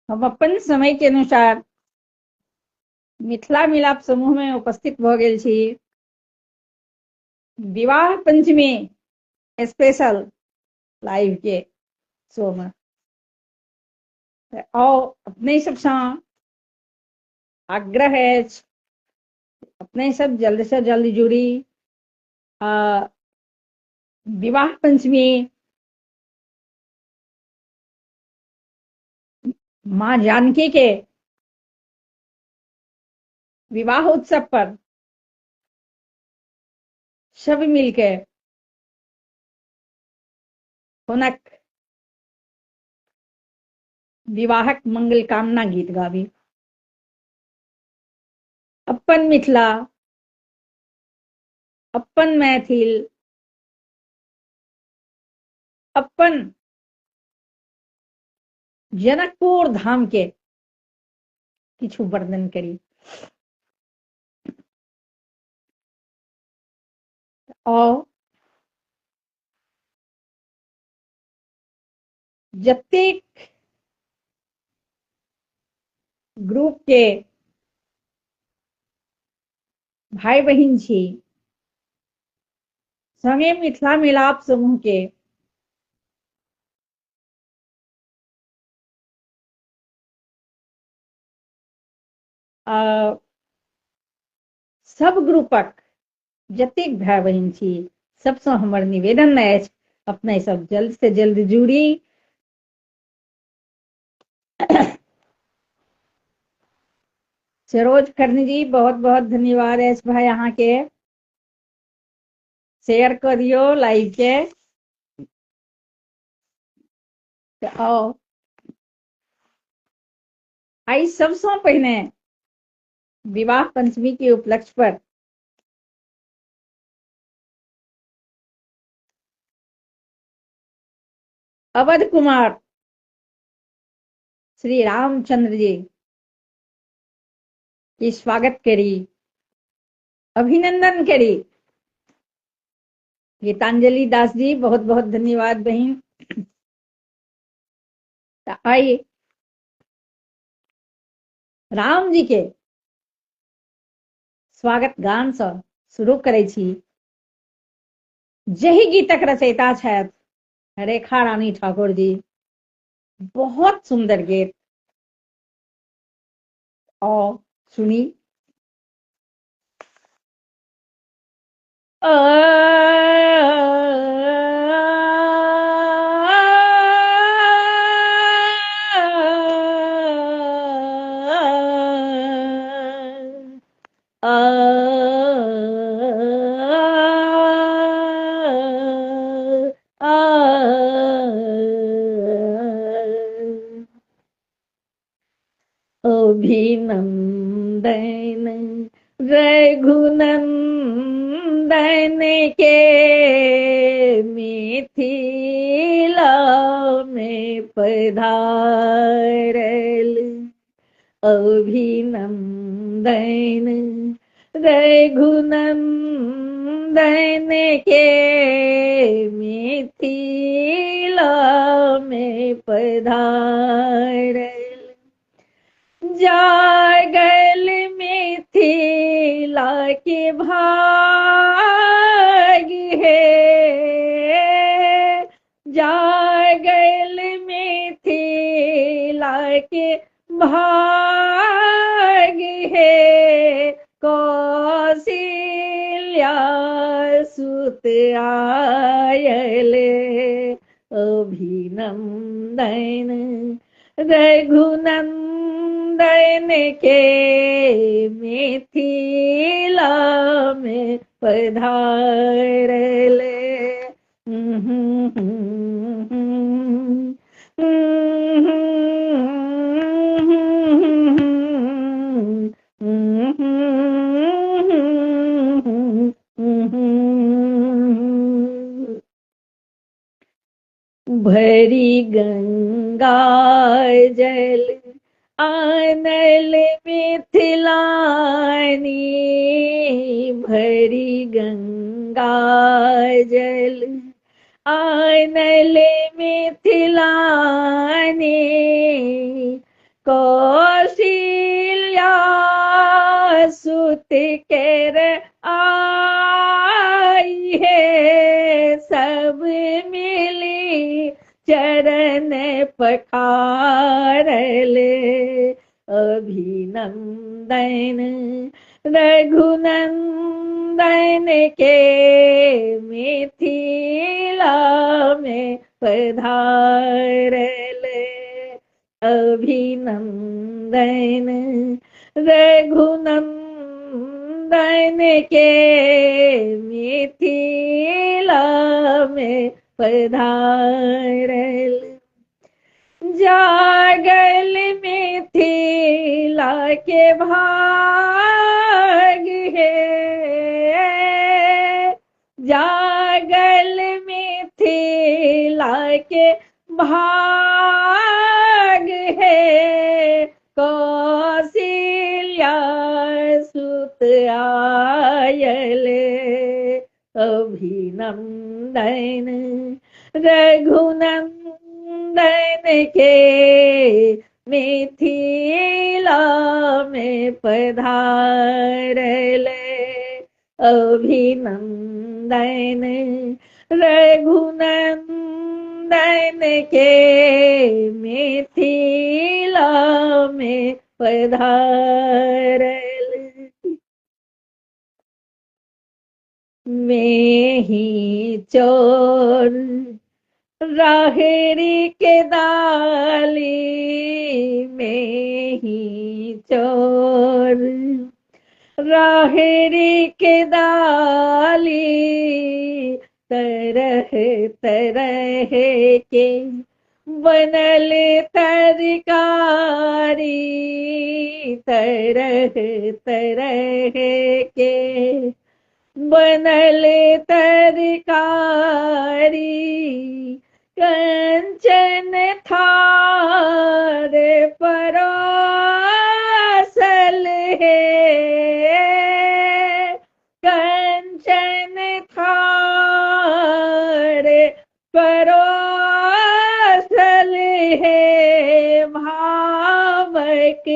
हम अपन समय के अनुसार मिथिला मिलाप समूह में उपस्थित भ गेल छी। विवाह पंचमी स्पेशल लाइव के शो में आओ अपने सबसँ आग्रह अछि, अपने सब जल्द से जल्द जुड़ी। विवाह पंचमी माँ जानकी के विवाह उत्सव पर सब मिलके हुनक विवाहक मंगल कामना गीत गाबी। अपन मिथिला, अपन मैथिल, अपन जनकपुर धाम के किछु वर्णन करी। और जतेक ग्रुप के भाई बहिन छी, संगे मिथिला मिलाप समूह के सब ग्रुपक जतेक भाई बहिन छी, सबसँ हमर निवेदन अछि, अपने सब जल्द से जल्द जुड़ी। सरोज खरनी जी, बहुत बहुत धन्यवाद अछि भाई अहाँ के। शेयर कर दियो लाइव के। आओ आई सबसँ पहिने विवाह पंचमी के उपलक्ष्य पर अवध कुमार श्री रामचंद्र जी की स्वागत करी, अभिनंदन करी। गीतांजलि दास जी, बहुत बहुत धन्यवाद बहन। आई राम जी के स्वागत गान से शुरू करै छी। जही गीतक रचयिता छथि रेखा रानी ठाकुर जी, बहुत सुंदर गीत। और सुनी। अभिनंदन रघुनंदन के मिथिला में पधारल। अभिनंदन रघुनंदन के मिथिला में पधारल। जागल मिथिला के भाग है, जागल मिथिला के भाग है। कौशल्या सुत आयल, अभिनंदन रघुनंदन के मिथिला में पधारल। भरी गंगा जल आनल मिथिलानी, भरी गंगा जल आनल मिथिलानी। कौशल्या सुत केर आई है, सब मिली चरण पखारले। अभिनंदन रघुनंदन के, मिथिला में पधारले। अभिनंदन रघुनंदन के, मिथिला में पधारल। जागल मिथिला के भाग है, जागल मिथिला के भाग है। कौशल्या सुत आयले। अभिनंदन रघुनंदन के, मिथिला में पधारले। अभिनंदन रघुनंदन के, मिथिला में पधारले। मैं ही चोर राहेरी के दाली, में ही चोर राहेरी के दाली। तरह तरह के बनल तरकारी, तरह तरह के बनल तरकारी। कंचन थार परोसल है, कंचन थार परोसल है। भावक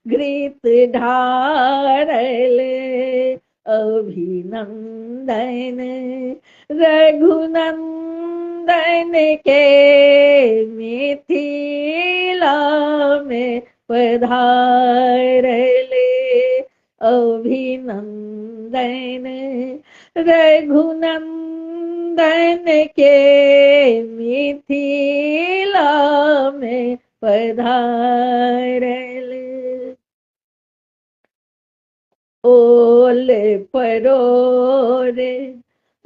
घृत ढारल। अभिनंदन रघुनंदन के, मिथिला में पधारले। अभिनंदन रघुनंदन के, मिथिला में पधारले। ओल परोर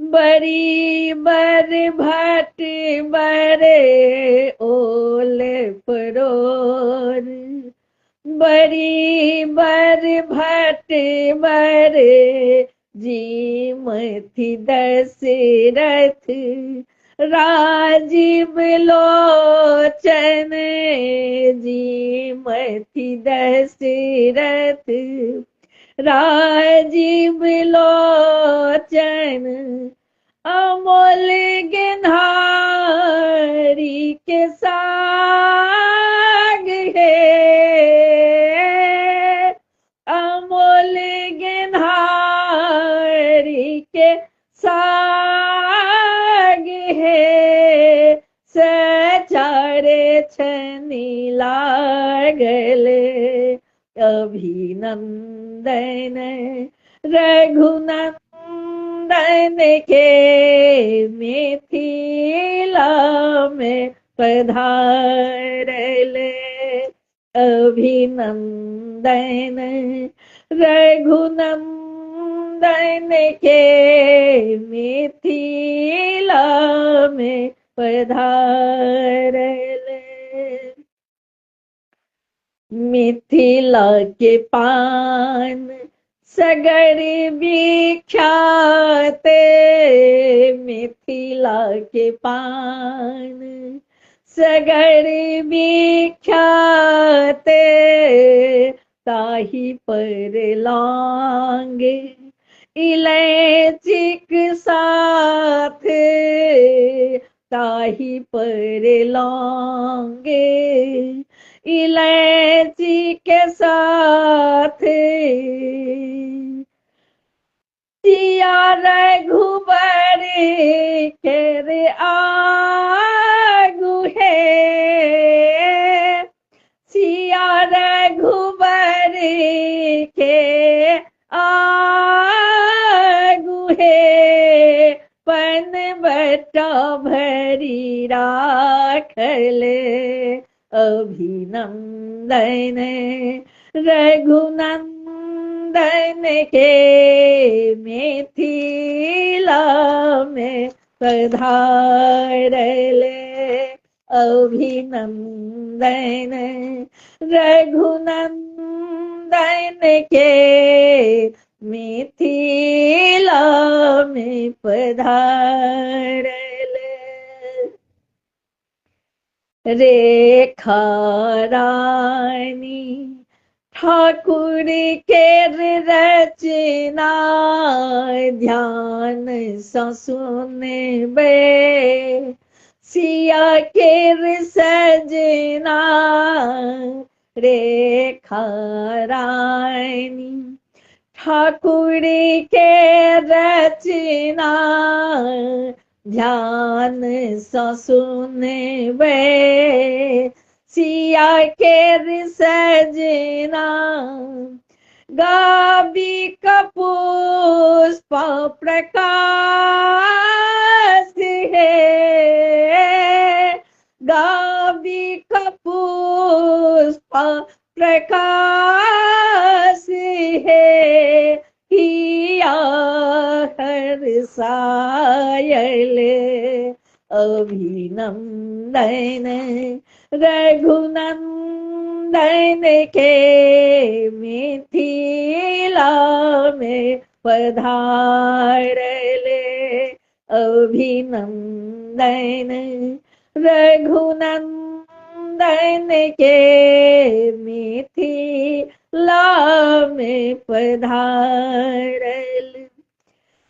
बरी बर भट बरे। ओल परोर बरी बर भट बरे। जीमति दशरथ राजीव लोचन। जीमति दशरथ राजीव लोचन। अमोल गिन्हारी के साग है, अमोल गिन्हारी के साग है। सचारे छनी लागले। अभिनंदन रघुनंदन के, मिथिला में पधारले। अभिनंदन रघुनंदन के, मिथिला में पधारले। मिथिला के पान सगर विख्याते। मिथिला के पान सगर विख्याते। ताही पर लौंग इलायचिक साथ। ताही पर लौंग इलायची के साथ सिया रघुबर खेर आगू है, सिया रघुबर के आगू है, पन बटा भरी राखल अभिनंदन रघुनंदन के, मिथिला में पधारल अभिनंदन रघुनंदन के, मिथिला में पधारल। रेखा रानी ठाकुर के रचना ध्यान सा सुनबे, सिया के सजना रेखा रानी ठाकुर के रचना ध्यान सा सुनबे, सिया के सजना गाबी कपुष्प प्रकाश है, गाबी कपुष्प प्रकाश है, किया हर्षायल अभिनंदन रघुनंदन के, मिथिला में पधारल अभिनंदन रघुनंदन के, मिथिला में पधारल।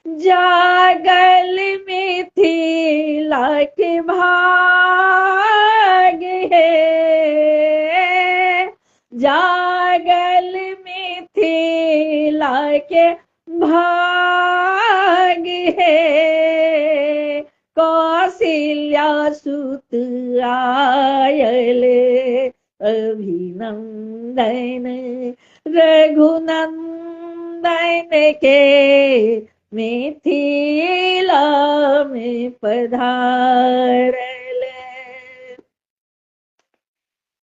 जागल मिथिला के भाग है, जागल मिथिला के भाग है, कौशल्या सुत आयल अभिनंदन रघुनंदन के, मिथिला में पधारल।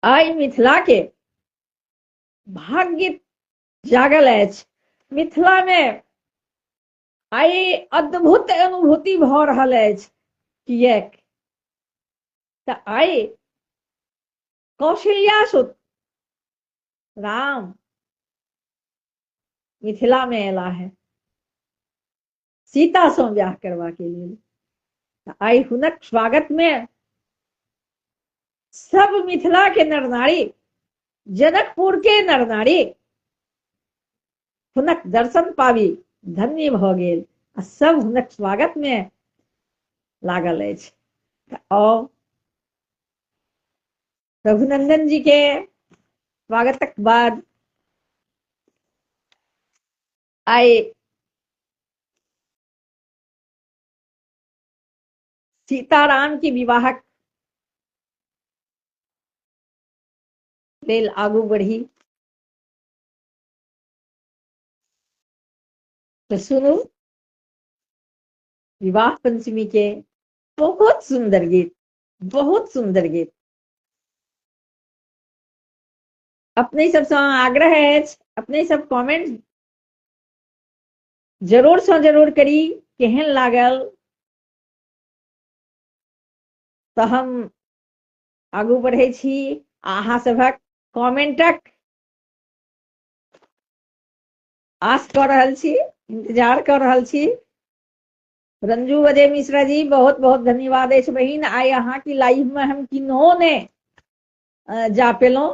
आइ मिथिला के भाग्य जागल अछि, मिथिला में आइ अद्भुत अनुभूति भ रहल अछि, किएक तऽ आइ कौशल्या सुत राम मिथिला में एला है सीता सँ ब्याह करबा के लेल। आइ हुनक स्वागत में सब मिथिला के नर नारी, जनकपुर के नर नारी हुनक दर्शन पाबी धन्य भ गेल आ सब हुनक स्वागत में लागल अछि। आओ रघुनंदन जी के स्वागतक बाद आइ सीताराम की विवाहक लेल आगू बढ़ी। तो सुनू विवाह पंचमी के बहुत सुंदर गीत, बहुत सुंदर गीत। अपने सब आग्रह है, अपने सब कमेंट जरूर से जरूर करी केहन लागल, तो हम आगू बढ़े छी। अहाँ सभक कमेंटक आस कर रहल छी, इंतजार कर रहल छी। रंजू अजय मिश्रा जी बहुत बहुत धन्यवाद अछि बहिन। आइ अहाँ की लाइव में हम किन्हो ने जा पेलहुँ,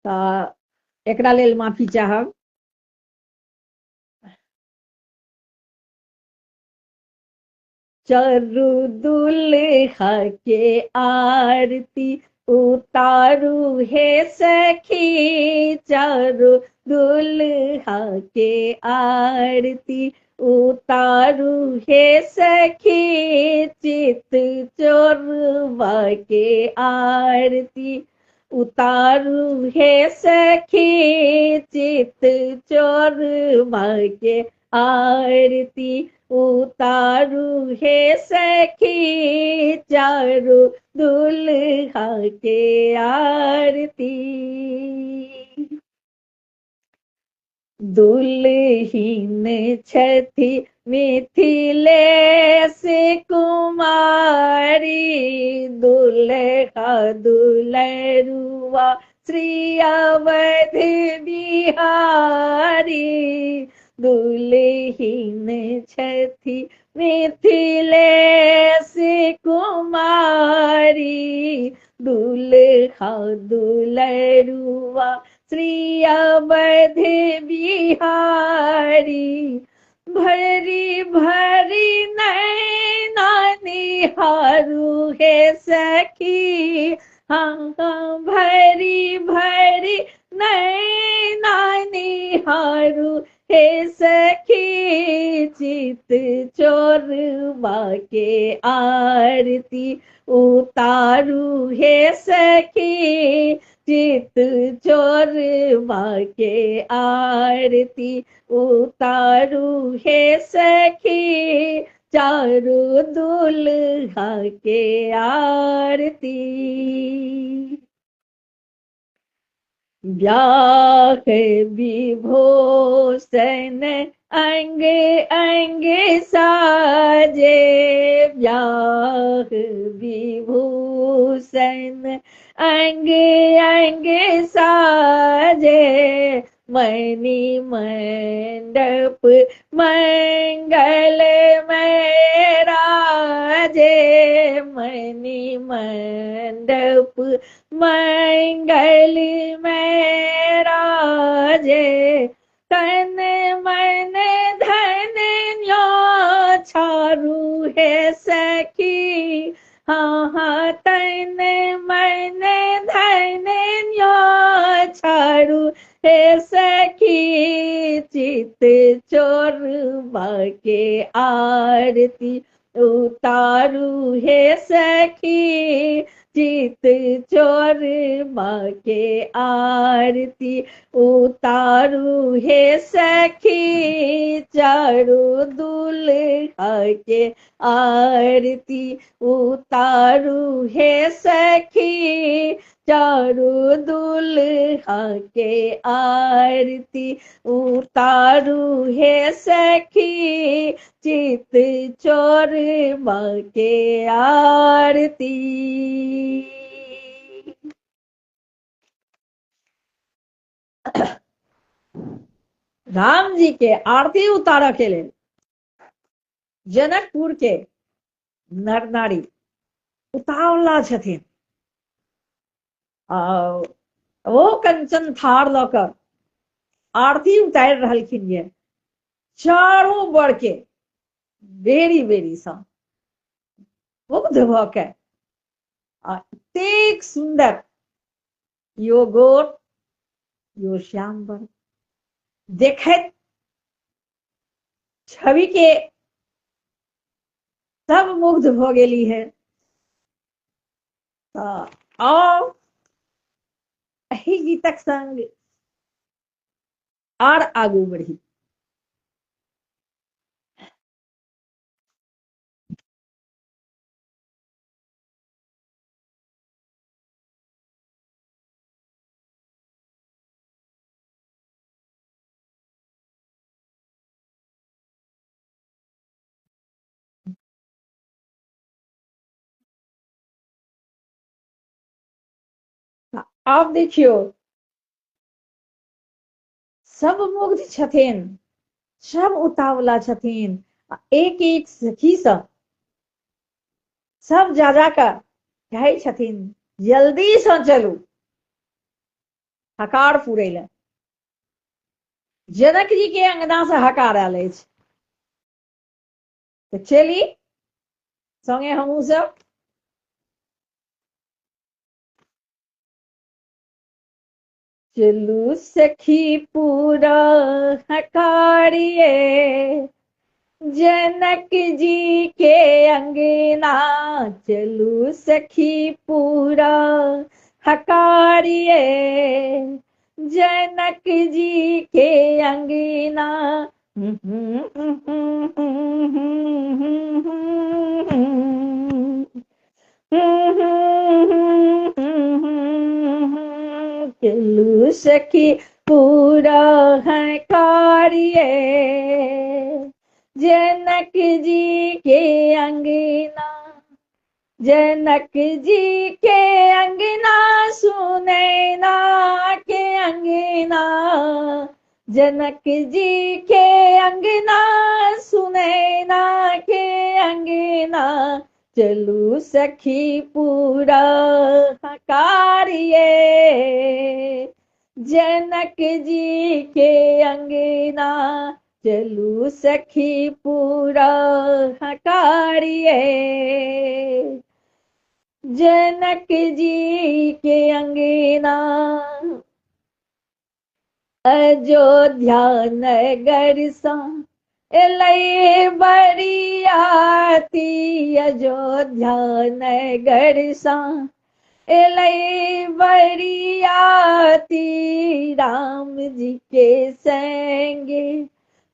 तऽ एकरा लेल माफी चाहब। चरु दुल्हा के आरती उतारू हे सखी चारू दुल्हा के आरती, उतारू हे सखी चित चोरवा के आरती, उतारू हे सखी चित चोरवा के आरती, उतारू हे सखी चारू दुल्हा के आरती। दुल्हीन छथि मिथिलेश कुमारी, दुल्हा दुलरुआ श्री अवधि बिहारी, दुल्हीन छथि मिथिलेश कुमारी, दुल्हा दुलरुआ श्री अवधि बिहारी, भरी भरी नैना निहारू हे सखी, हाँ हाँ भरी भरी नैना निहारू हे सखी, चित चोरवा के आरती, उतारू हे सखी चित चोरवा के आरती, उतारू हे सखी चारू दुल्हा के आरती। ब्याह विभूषण अंग अंग साजे, ब्याह विभूषण अंग अंग साजे, मणि मंडप मंगल में राजे, मणि मंडप मंगल में राजे, तन मन धन न्यो छारू है सखी, हाँ हाँ तन मन धन न्यो छारू हे सखी, चित चोरवा के आरती, उतारू हे सखी चित चोरवा के आरती, उतारू हे सखी चारू दुल्हा के आरती, उतारू हे सखी चारू दुल्हा के आरती, उतारू हे सखी चित चोरवा के आरती। राम जी के आरती उतारा के लिए जनकपुर के नर नारी उतावला छथिन, वो कंचन थार लकर आरती उतार रहलखिन ये चारों बड़ के बेरी बेरी सा मुग्ध भ के, एतेक सुंदर यो गोर यो श्याम बन देखैत छवि के सब मुग्ध भ गेली है। आओ एही गीतक संग आर आगू बढ़ी। आप देखियो सब मुग्ध छथिन, सब उतावला छथिन, एक एक सखी सब जा जाकर कहै छथिन जल्दी से चलू हकार पूरे ले। जनक जी के अंगना से हकार आयल अछि, तो चली संगे हमहू सब चलू सखी पूरा हकारिए, जनक जी के अंगना। चलू सखी पूरा हकारिए, जनक जी के अंगना। चलू सखी पूरा है कार्य, जनक जी के अंगना। जनक जी के अंगना, सुनैना के अंगना। जनक जी के अंगना, सुनैना के अंगना। चलू सखी पूरा कार्य, जनक जी के अंगना। चलू सखी पूरा कार्य, जनक जी के अंगना। अयोध्या नगर सा एलै बरियाती, अयोध्या नगर सा एलै बरियाती। राम जी के संगे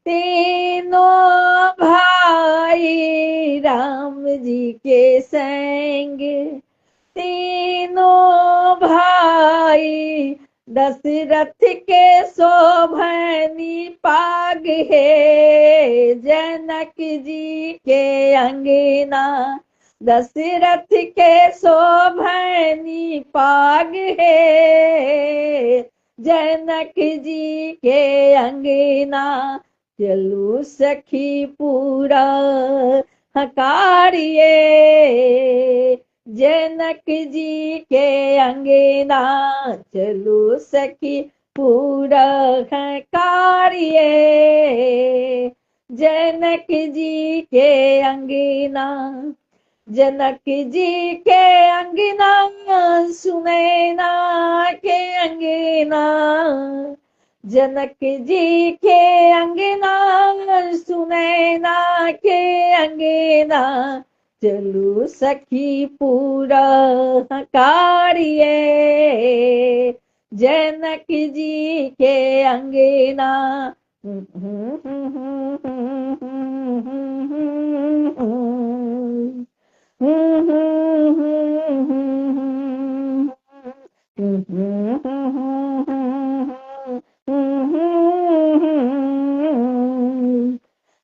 तीनों भाई, राम जी के संगे तीनों भाई। दशरथ के शोभनी पाग है, जनक जी के अंगना। दशरथ के शोभनी पाग है, जनक जी के अंगना। चलू सखी पूरा कार्य, जनक जी के अंगना। चलू सखी पूरा कार्य, जनक जी के अंगना। जनक जी के अंगना, सुनैना के अंगना। जनक जी के अंगना, सुनैना के अंगना। चलू सखी पूरा कार्य, जनक जी के अंगना।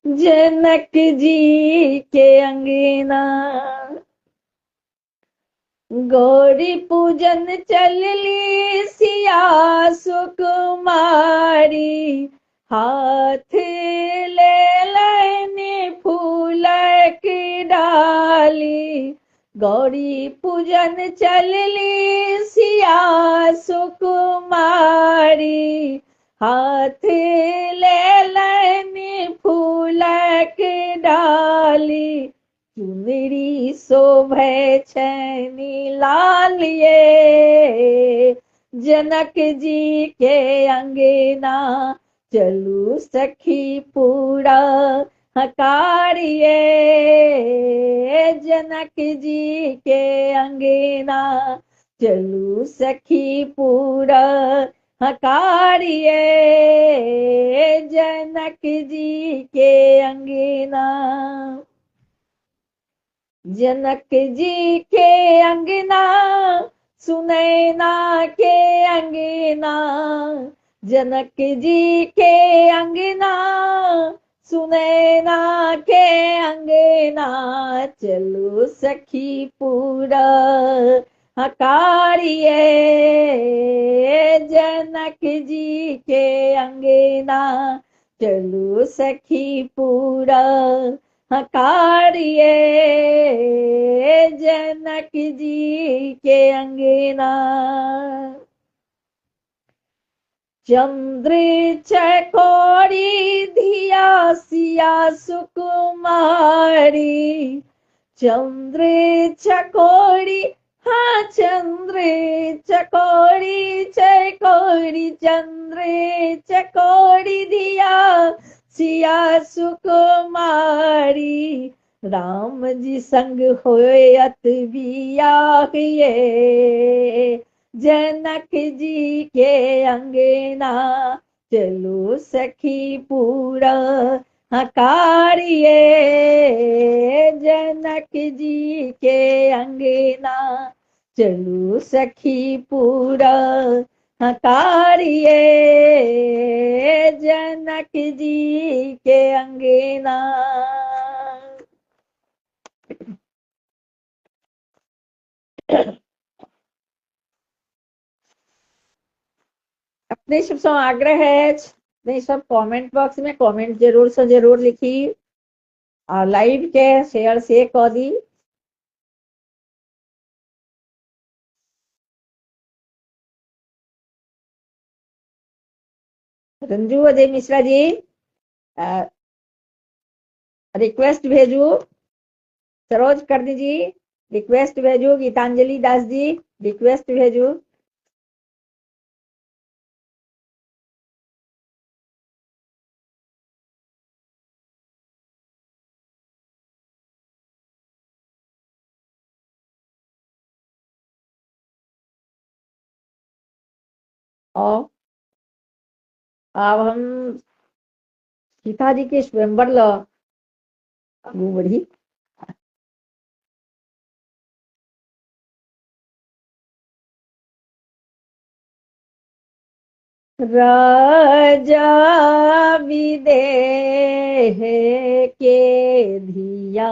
जनक जी के अंगना। गौरी पूजन चलली सिया सुकुमारी, हाथ ले लेने फूल की डाली। गौरी पूजन चलली सिया सुकुमारी, हाथ ले लेने फूल की डाली। चुनरी शोभे छैनी लाल ये, जनक जी के अंगना। चलू सखी पूरा कार्य, जनक जी के अंगना। चलू सखी पूरा कार्य, जनक जी के अंगना। जनक जी के अंगना, सुनैना के अंगना। जनक जी के अंगना, सुनैना के अंगना। चलो सखी पूरा कार्य, जनक जी के अंगना। चलो सखी पूरा कार्य, जनक जी के अंगना। चंद्र चकोरी धिया सिया सुकुमारी, चंद्र चकोरी हाँ चंद्र चकोरी चकोरी चंद्र चकोरी दिया सिया सुकुमारी राम जी संग होयत बियाह ये जनक जी के अंगना चलो सखी पूरा हकारिये जनक जी के अंगना चलो सखी पूरा हकारिये जनक जी के अंगना। अपने सबसे आग्रह है अपने सब कमेंट बॉक्स में कमेंट जरूर से जरूर लिखी और लाइव के शेयर से कर दी। रंजू अजय मिश्रा जी रिक्वेस्ट भेजू, सरोज कर्णी जी रिक्वेस्ट भेजू, गीतांजलि दास जी रिक्वेस्ट भेजू। और अब हम सीता जी के स्वयंवर लो आगू बढ़ी। राजा विदेह के धिया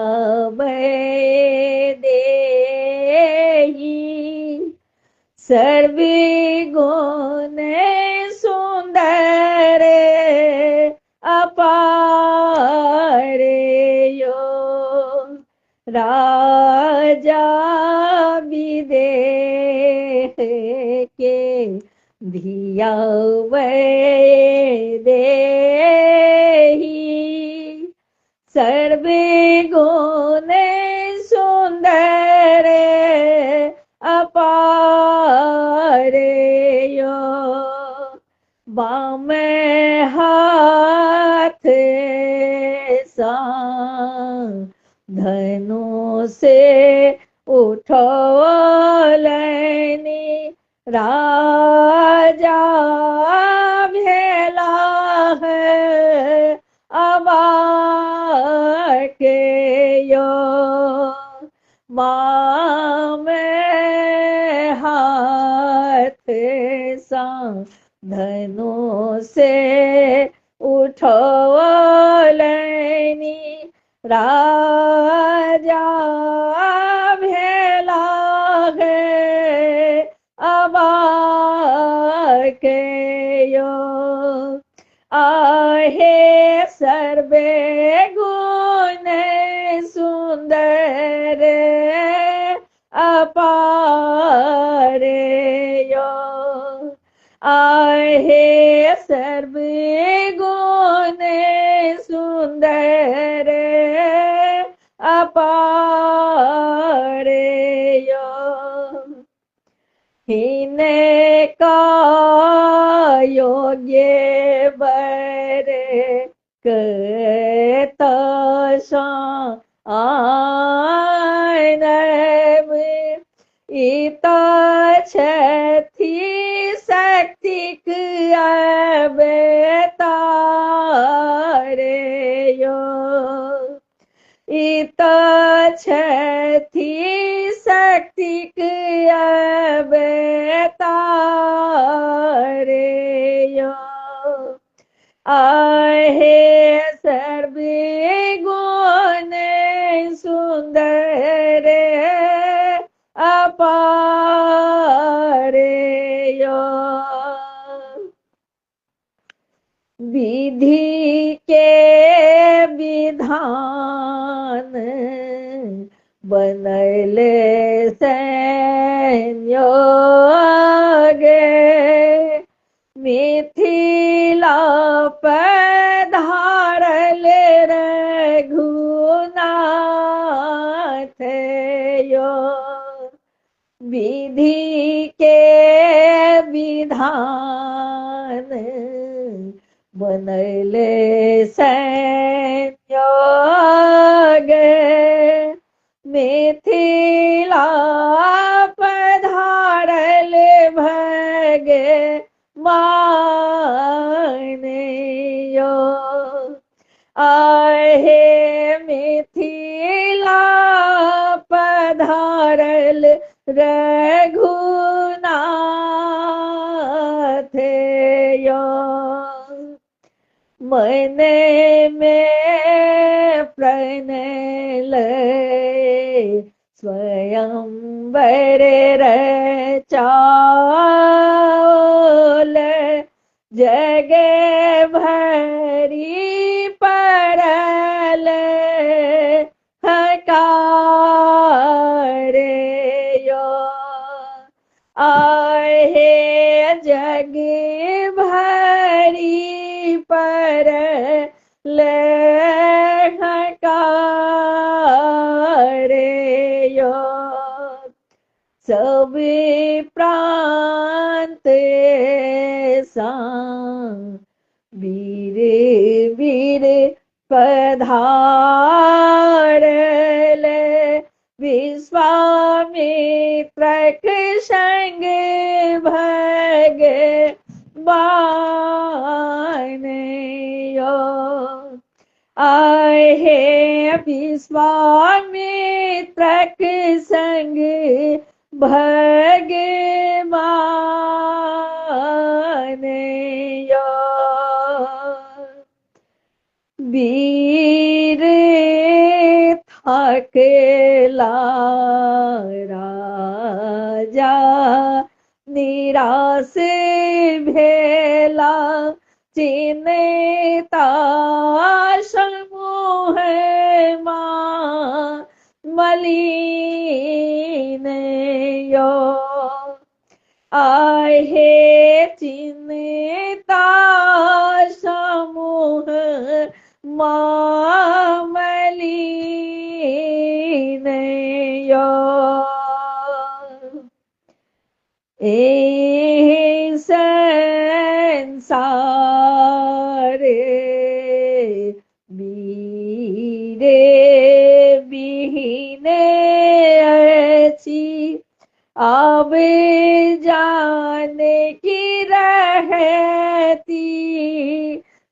देही सर्वे गुण सुंदर अपारे यो राजा विदेह के धिया देही सर्वे गुण सुंदर अपारे यो बाम हाथ सा धनु से उठोलनी राजा भेला है अबाक यो बाम हाथ सा धनु से उठोलनी राजा भेला है अबाक यो आहे सर्वे गुण सुंदर अपारे यो आहे सर्वे गुण सुंदर अपारे यो हिने का योग्य बर कतसा आनव इता छथी शक्ति अवतारे यो इता छथी शक्ति अवतारे यो आहे सर्वे गुण सुंदर अपारे यो विधि के विधान बनल संयोग मिथिला पधारल रघुनाथ यो विधि के विधान बनले संयोग मिथिला पधारल भगवान आहे मिथिला पधारल रघुनाथ मन में प्रणल स्वयंवर रचाल जग भरी परल हकार आहे जग भरी पर हकार सब प्रांत सा वीर वीर पधारल विश्वामित्रक संग भगवान आहे विश्वामित्रक संग भगवान वीर थकेला राजा निराश भेला चिन्ता समूह मलिन आहे चिन्ता समूह मलिन संसार वीरे विहीन अछि आवे जाने की रहती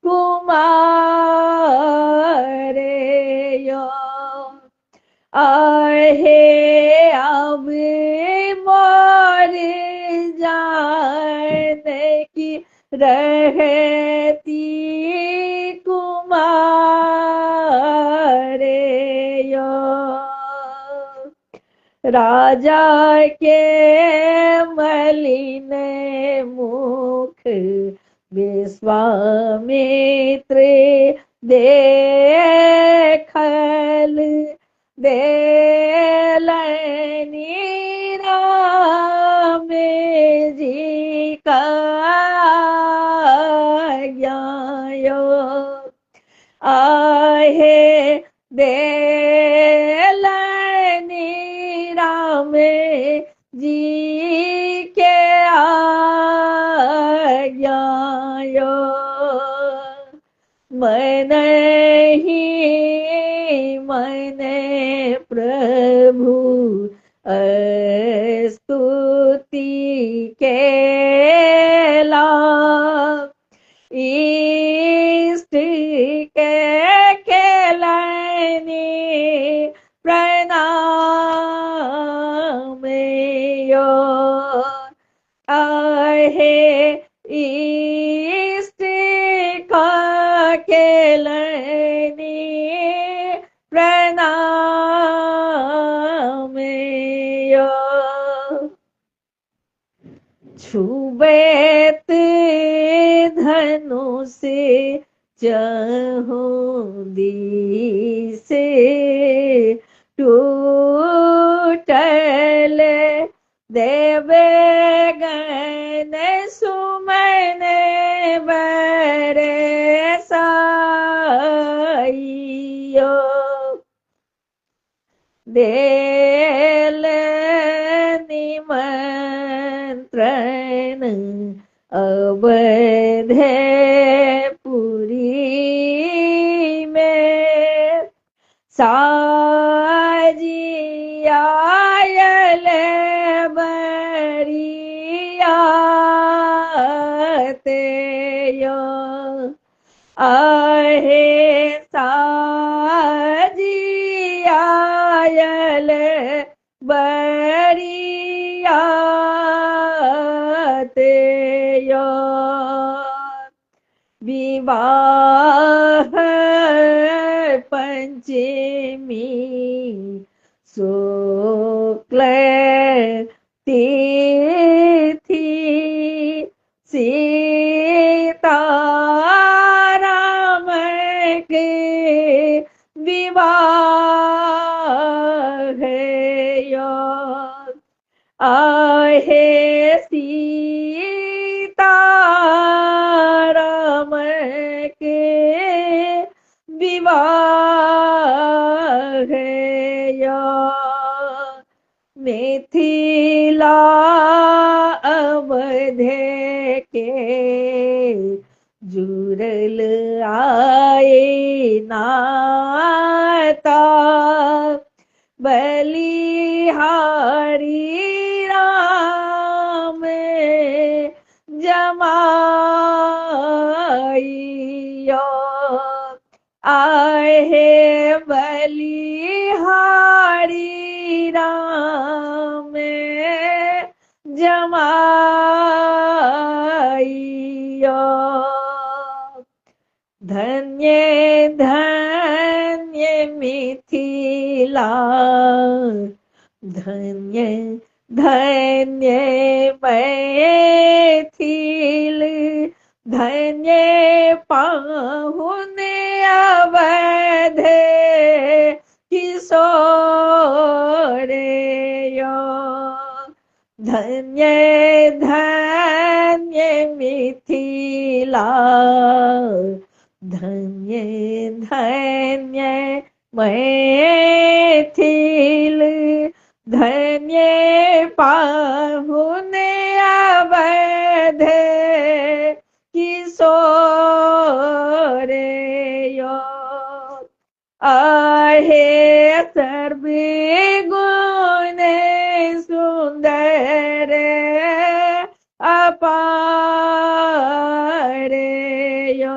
कुमार आहे आवे मोर जाने की रहती कुमार राजा के मलिन मुख विश्वामित्र देखल देलनि राम जी का ज्ञायो आहे देलनि राम जी के आज्ञायो मन ही मन प्रभु स्तुति केला इष्ट के केलनि प्रणाम आहे इष्ट का केलनि प्रणाम छुबैत धनुष चहुँ दिस टूटल देवे गण सुमन बरसाइयो देल निमन अवधपुरी में साजी आयल बरियाते यो आहे साजी आयल बरियाते यो विवाह पंचमी शुक्ल तिथि सीताराम के विवाह यो आहे सीताराम के विवाह यो मिथिला अवधे के जुड़ल आए नाता बलिहारी राम जमाइयो आहे बलिहारी राम जमाइयो धन्य धन्य मिथिला धन्य धन्य मैथिल धन्य पाहुन अवध किशोर यो धन्य धन्य मिथिला धन्य धन्य मैथिल धन्य पाहुन अवध किशोर यो आहे सर्वे गुण सुंदर अपार यो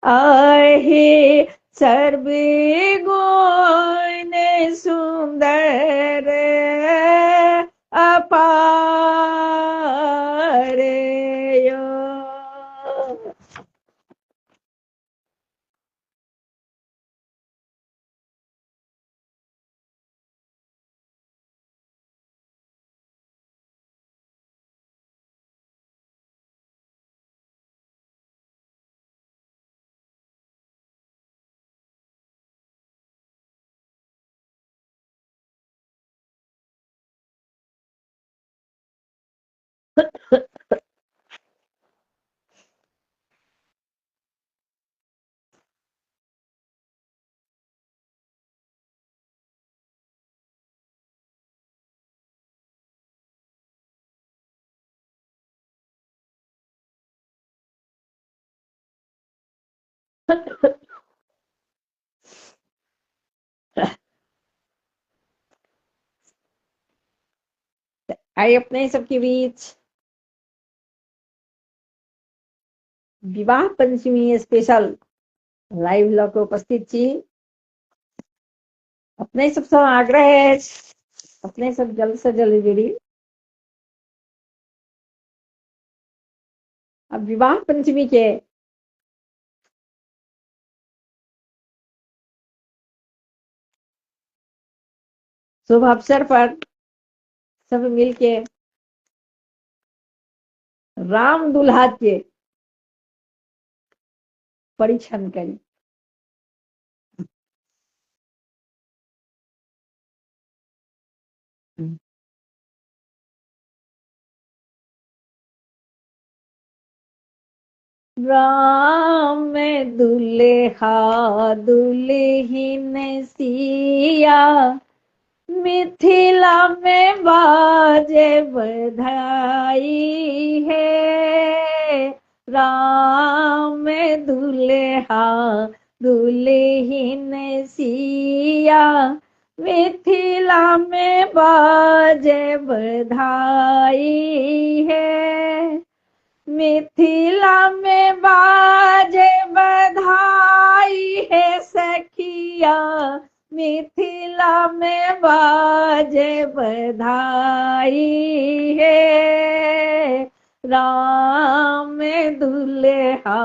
आहे सर्वे गुण सुंदर अपार यो आइए अपने सबके बीच विवाह पंचमी स्पेशल लाइव लऽ के उपस्थित छी अपने सबसँ आग्रह अछि अपने सब जल्द से जल्द जुड़ी अब विवाह पंचमी के शुभ अवसर पर सब मिलके राम दुल्हा के परीक्षण करी राम दुल्हा दुल्हिन सिया, मिथिला में बाजे बधाई है। राम दुल्हा दुल्हिन सिया, मिथिला में बाजे बधाई है। मिथिला में बाजे बधाई है सखिया, मिथिला में बाजे बधाई है। राम दुल्हा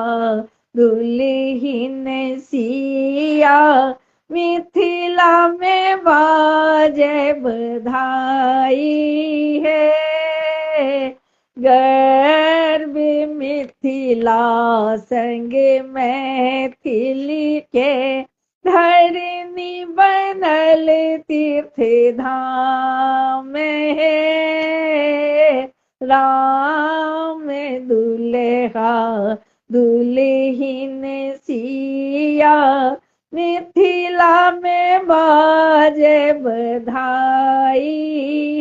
दुल्हिन सिया, मिथिला में बाजे बधाई है। गर्भ मिथिला संग मैथिली के, धरनी बनल तीर्थ धाम है। राम दुल्हा दुल्हिन सिया, मिथिला में बाजे बधाई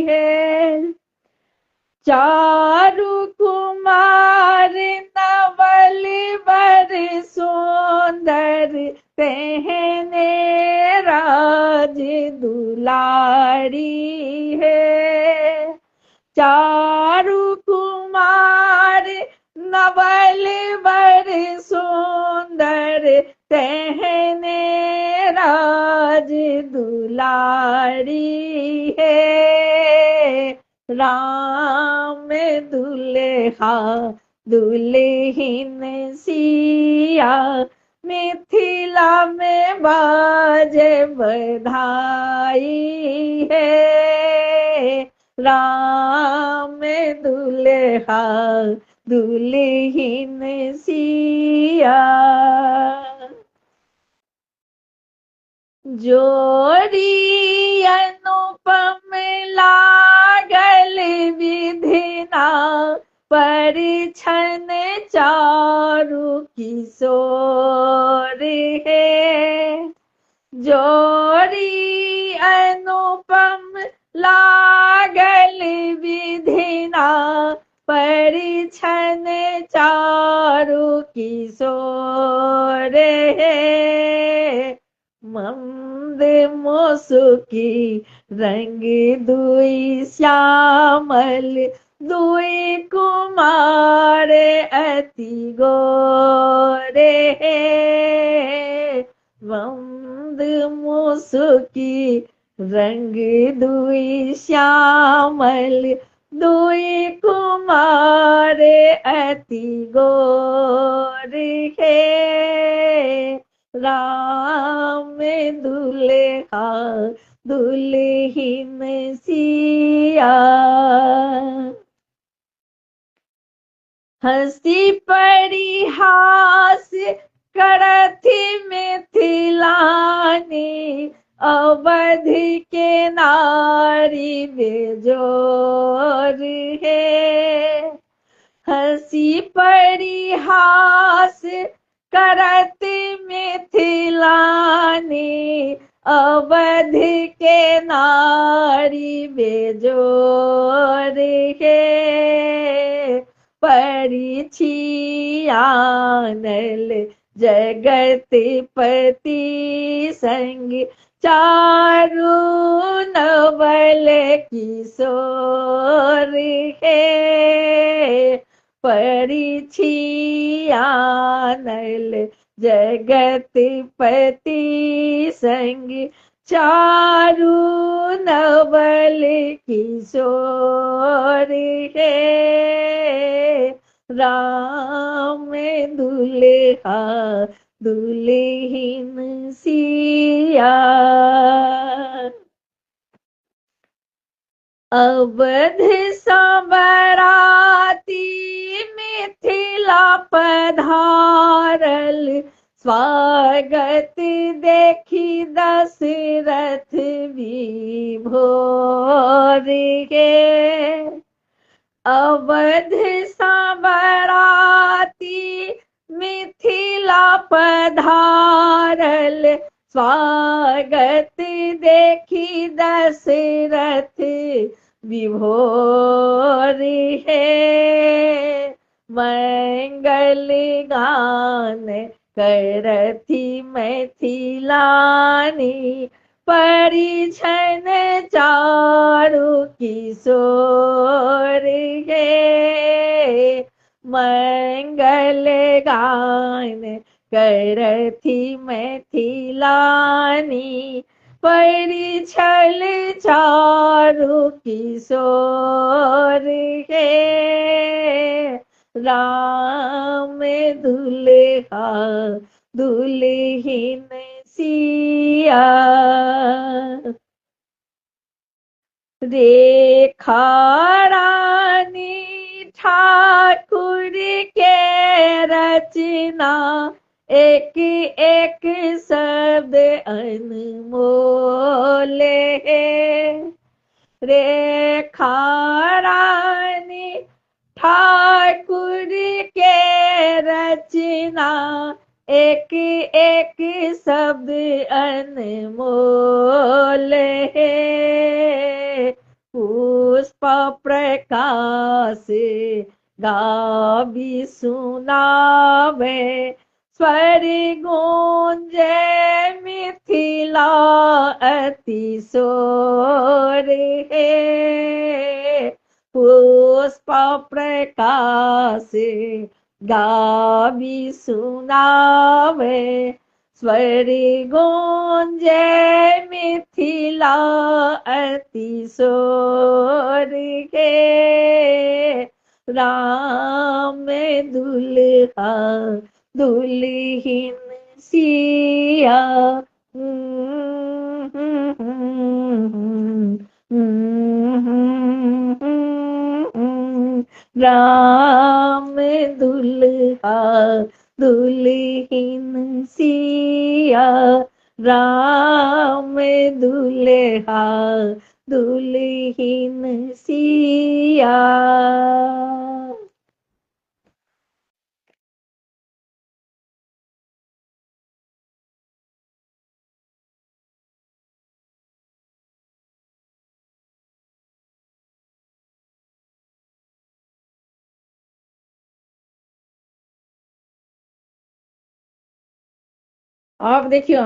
है। चारु कुमार नवल वर सुंदर, तेहने राज दुलारी है। चारु कुमार नवल वर सुंदर, तेहने राज दुलारी है। राम दुल्हा दुल्हिन सिया, मिथिला में बाजे बधाई है। राम दुल्हा दुल्हिन सिया, जोड़ी अनुपम लागल विधिना, परिछन चारु किशोर है। जोड़ी अनुपम लागल विधिना, परिछन चारु किशोर है। मंद मुसुकी रंग दुई श्यामल, दुई कुमार अति गोरे है। मंद मुसुकी रंग दुई श्यामल, दुई कुमार अति गोरे है। राम दुल्हा दुल्हिन सिया, हंसी परिहास करथि मिथिलानी, अवध के नारी बेजोर है। हंसी परिहास करत मिथिलानी, अवध के नारी बेजोर है। परिछियानल जगत पति संग, चारु नवल किशोर है। परिछियानल जगत पति संग, चारु नवल किशोर है। राम दुल्हा दुल्हिन सिया, अवध सबराती मिथिला पधारल, स्वागत देखी दशरथ विभोर के। अवध सबराती मिथिला पधारल स्वागत देखी दशरथ विभोर है। मंगल गान करथी मैथिलानी परिछन चारु किशोर है। मंगल गान करथी मैथिलानी परिछल चारु किशोर है। राम दुल्हा दुल्हिन सिया रेखा रानी ठाकुर के रचना एक एक शब्द अनमोल है। रेखा रानी ठाकुर के रचना एक एक शब्द अनमोल है। पुष्प प्रकाश गावी सुनावे स्वर गूंजे मिथिला अतिशोर है। पुष्प प्रकाश गावी सुनावे स्वर गूंजे मिथिला अतिशोर है। राम दुल्हा दुल्हिन सिया राम दुल्हा दुल्हिन सिया राम दुल्हा दुल्हिन सिया। आप देखियो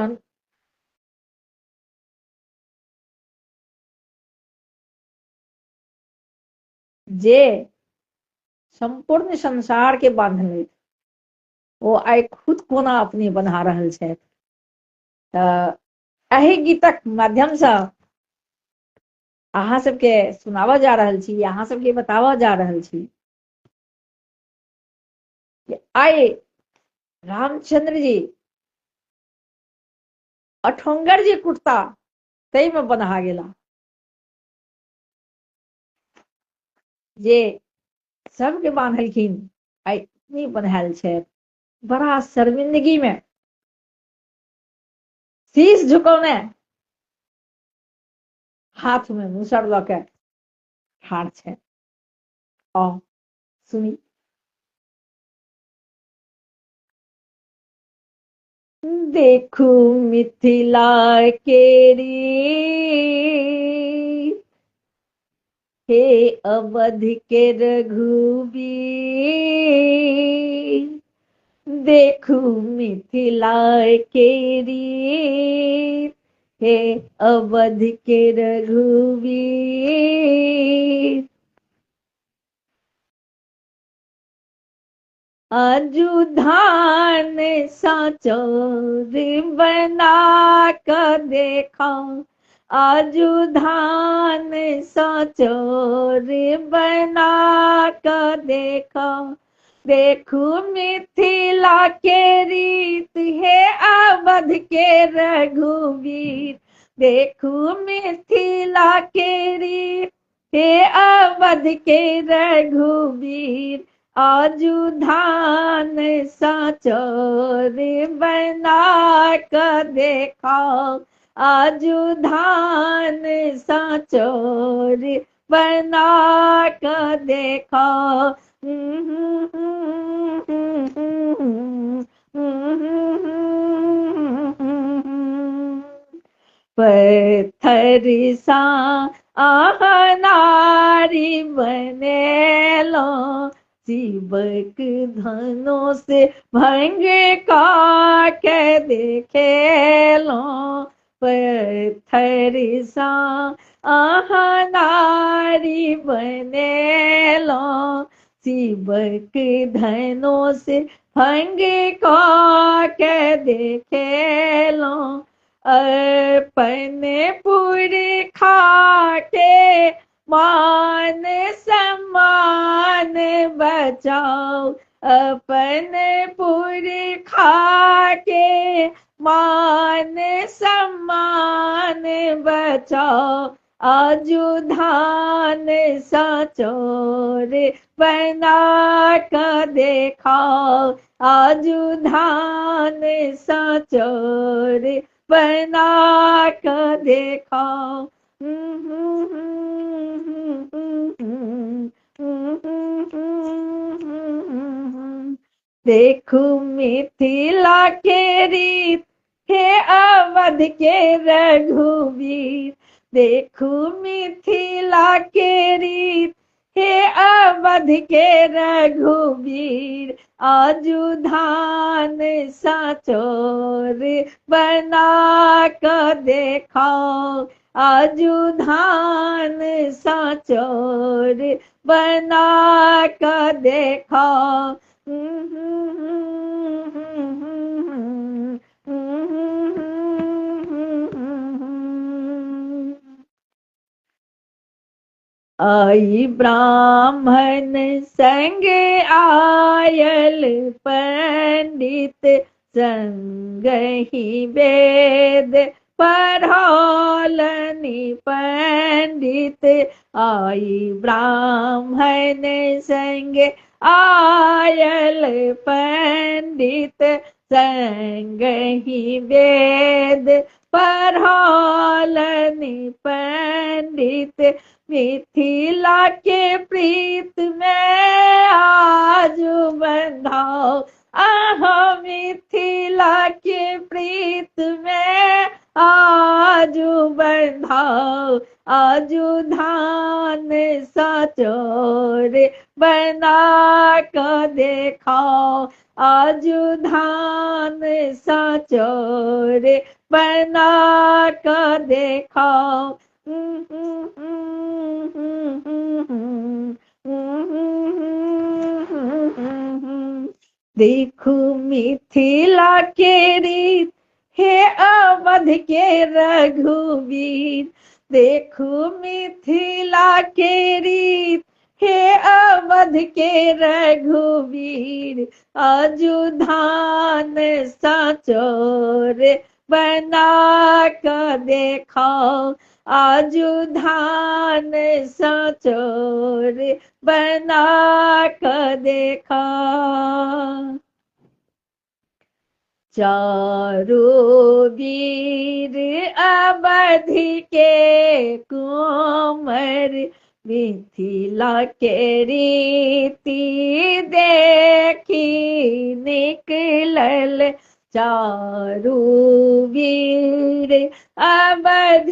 जे संपूर्ण संसार के बांधले वो आइ खुद कोना अपने बना रहल छथि। एहि गीतक माध्यम से अहाँ सबके सुनावा जा रहल छी, अहाँ सबके बतावा जा रहल छी कि आइ रामचंद्र जी अठोंगर जे कुर्ता तई में बन्हा गेला जे सबके बांधलखिन आइ इतनी बन्हायल छै। बड़ा शर्मिंदगी में शीश झुकौने हाथ में मुसर ल के ठाढ़ छै। आ सुनी देखू मिथिला केरी हे अवध के रघुबीर। देखू मिथिला केरी हे अवध के रघुबीर। आजू धान साचोर बना कर देखा आजू धान साचोर बना कर देखा। देखू मिथिला के रीत है अवध के रघुवीर। देखू मिथिला के रीत है अवध के रघुवीर। आजू धान साचोर बना कर देखा आजू धान साचोर बना कर देखा। पत्थर सा आह नारी बने लो, शिवक धनों से भंग का के देखे लो। पत्थर सा आह नारी बने लो, शिवक धनों से भंग का के देखे लो। अपने पूरी खाके मान सम्मान बचाओ, अपने पूरी खाके मान सम्मान बचाओ। आजू धान सा चोर बना कर देखाओ, आजू धान सा चोर बना कर देखाओ। देखो मिथिला के रीत हे अवध के रघुवीर, देखो मिथिला के रीत हे अवध के रघुवीर। आजू धान सा चोर बना कर देखाओ, आजू धान सा चोर बना कर देखाओ। आई ब्राह्मण संग आयल पंडित, संग ही वेद पढ़ौलनि पंडित। आई ब्राह्मण संग आयल पंडित, संग ही वेद पढ़ौलनि पंडित। मिथिला के प्रीत में आज बंधाओ, आह मिथिला के प्रीत में आज बंधाओ। आजू धान सा चोर बना कर देखाओ, आजू धान सा चोर बना कर देखाओ। देखो मिथिला के रीत हे अवध के रघुवीर, देखो मिथिला के रीत हे अवध के रघुवीर। आजू धान सा चोर बना कर देखाओ, आजू धान सा चोर बना कर देखा। चारों वीर अवध के कुंवर, मिथिला के रीति देखी निकलल। चारों वीर अवध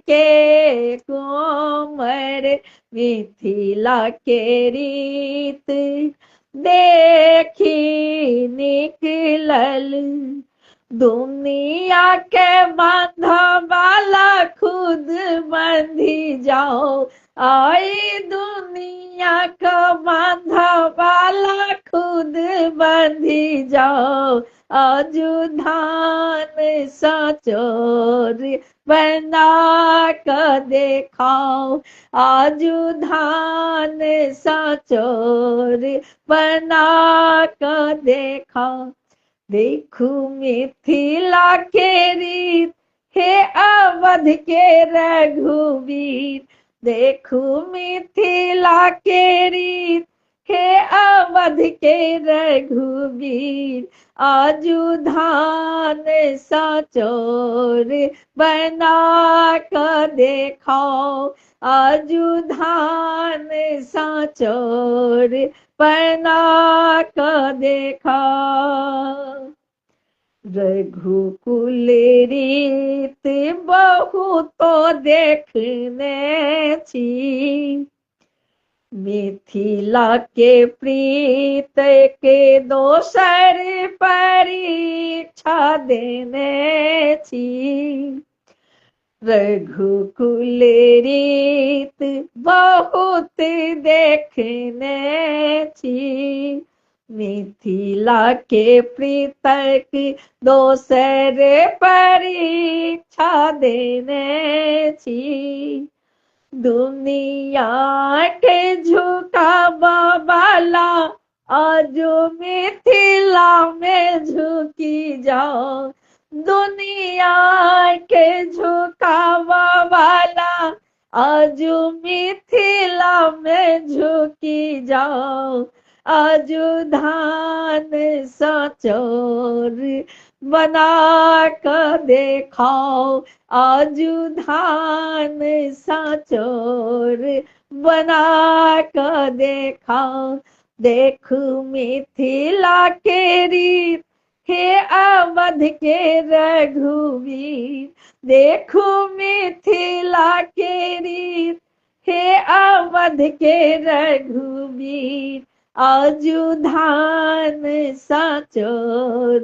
के कुंवर, मिथिला के रीत देखी निकलल। दुनिया के बांधा वाला खुद बंधी जाओ, आई दुनिया का बांधा वाला खुद बंधी जाओ। आजू धान सा चोर बना कर देखाओ, आजू धान सा चोर बना कर देखाओ। देखो मिथिला के रीत हे अवध के रघुवीर, देखो मिथिला के रीत हे अवध के रघुवीर। आजू धान सा चोर बना कर देखाओ, आजू धान सा चोर बना कर देखा। रघुकुल रीत बहुत देखने छी, मिथिला के प्रीत के दोसर परीक्षा देने छी। रघुकुल रीत बहुत देखने छी, मिथिला के प्रीतक दोसर परीक्षा देने छी। दुनिया के झुकावा वाला आज मिथिला में झुकी जाओ। दुनिया के झुकावा वाला आज मिथिला में झुकी जाओ। आज धान सचोर बना कर देखाओ। आज धान सचोर बना कर देखाओ। देख मिथिला के रीत हे अवध के रघुवीर। देखो मिथिला के रीत हे अवध के रघुवीर। आजू धान सचोर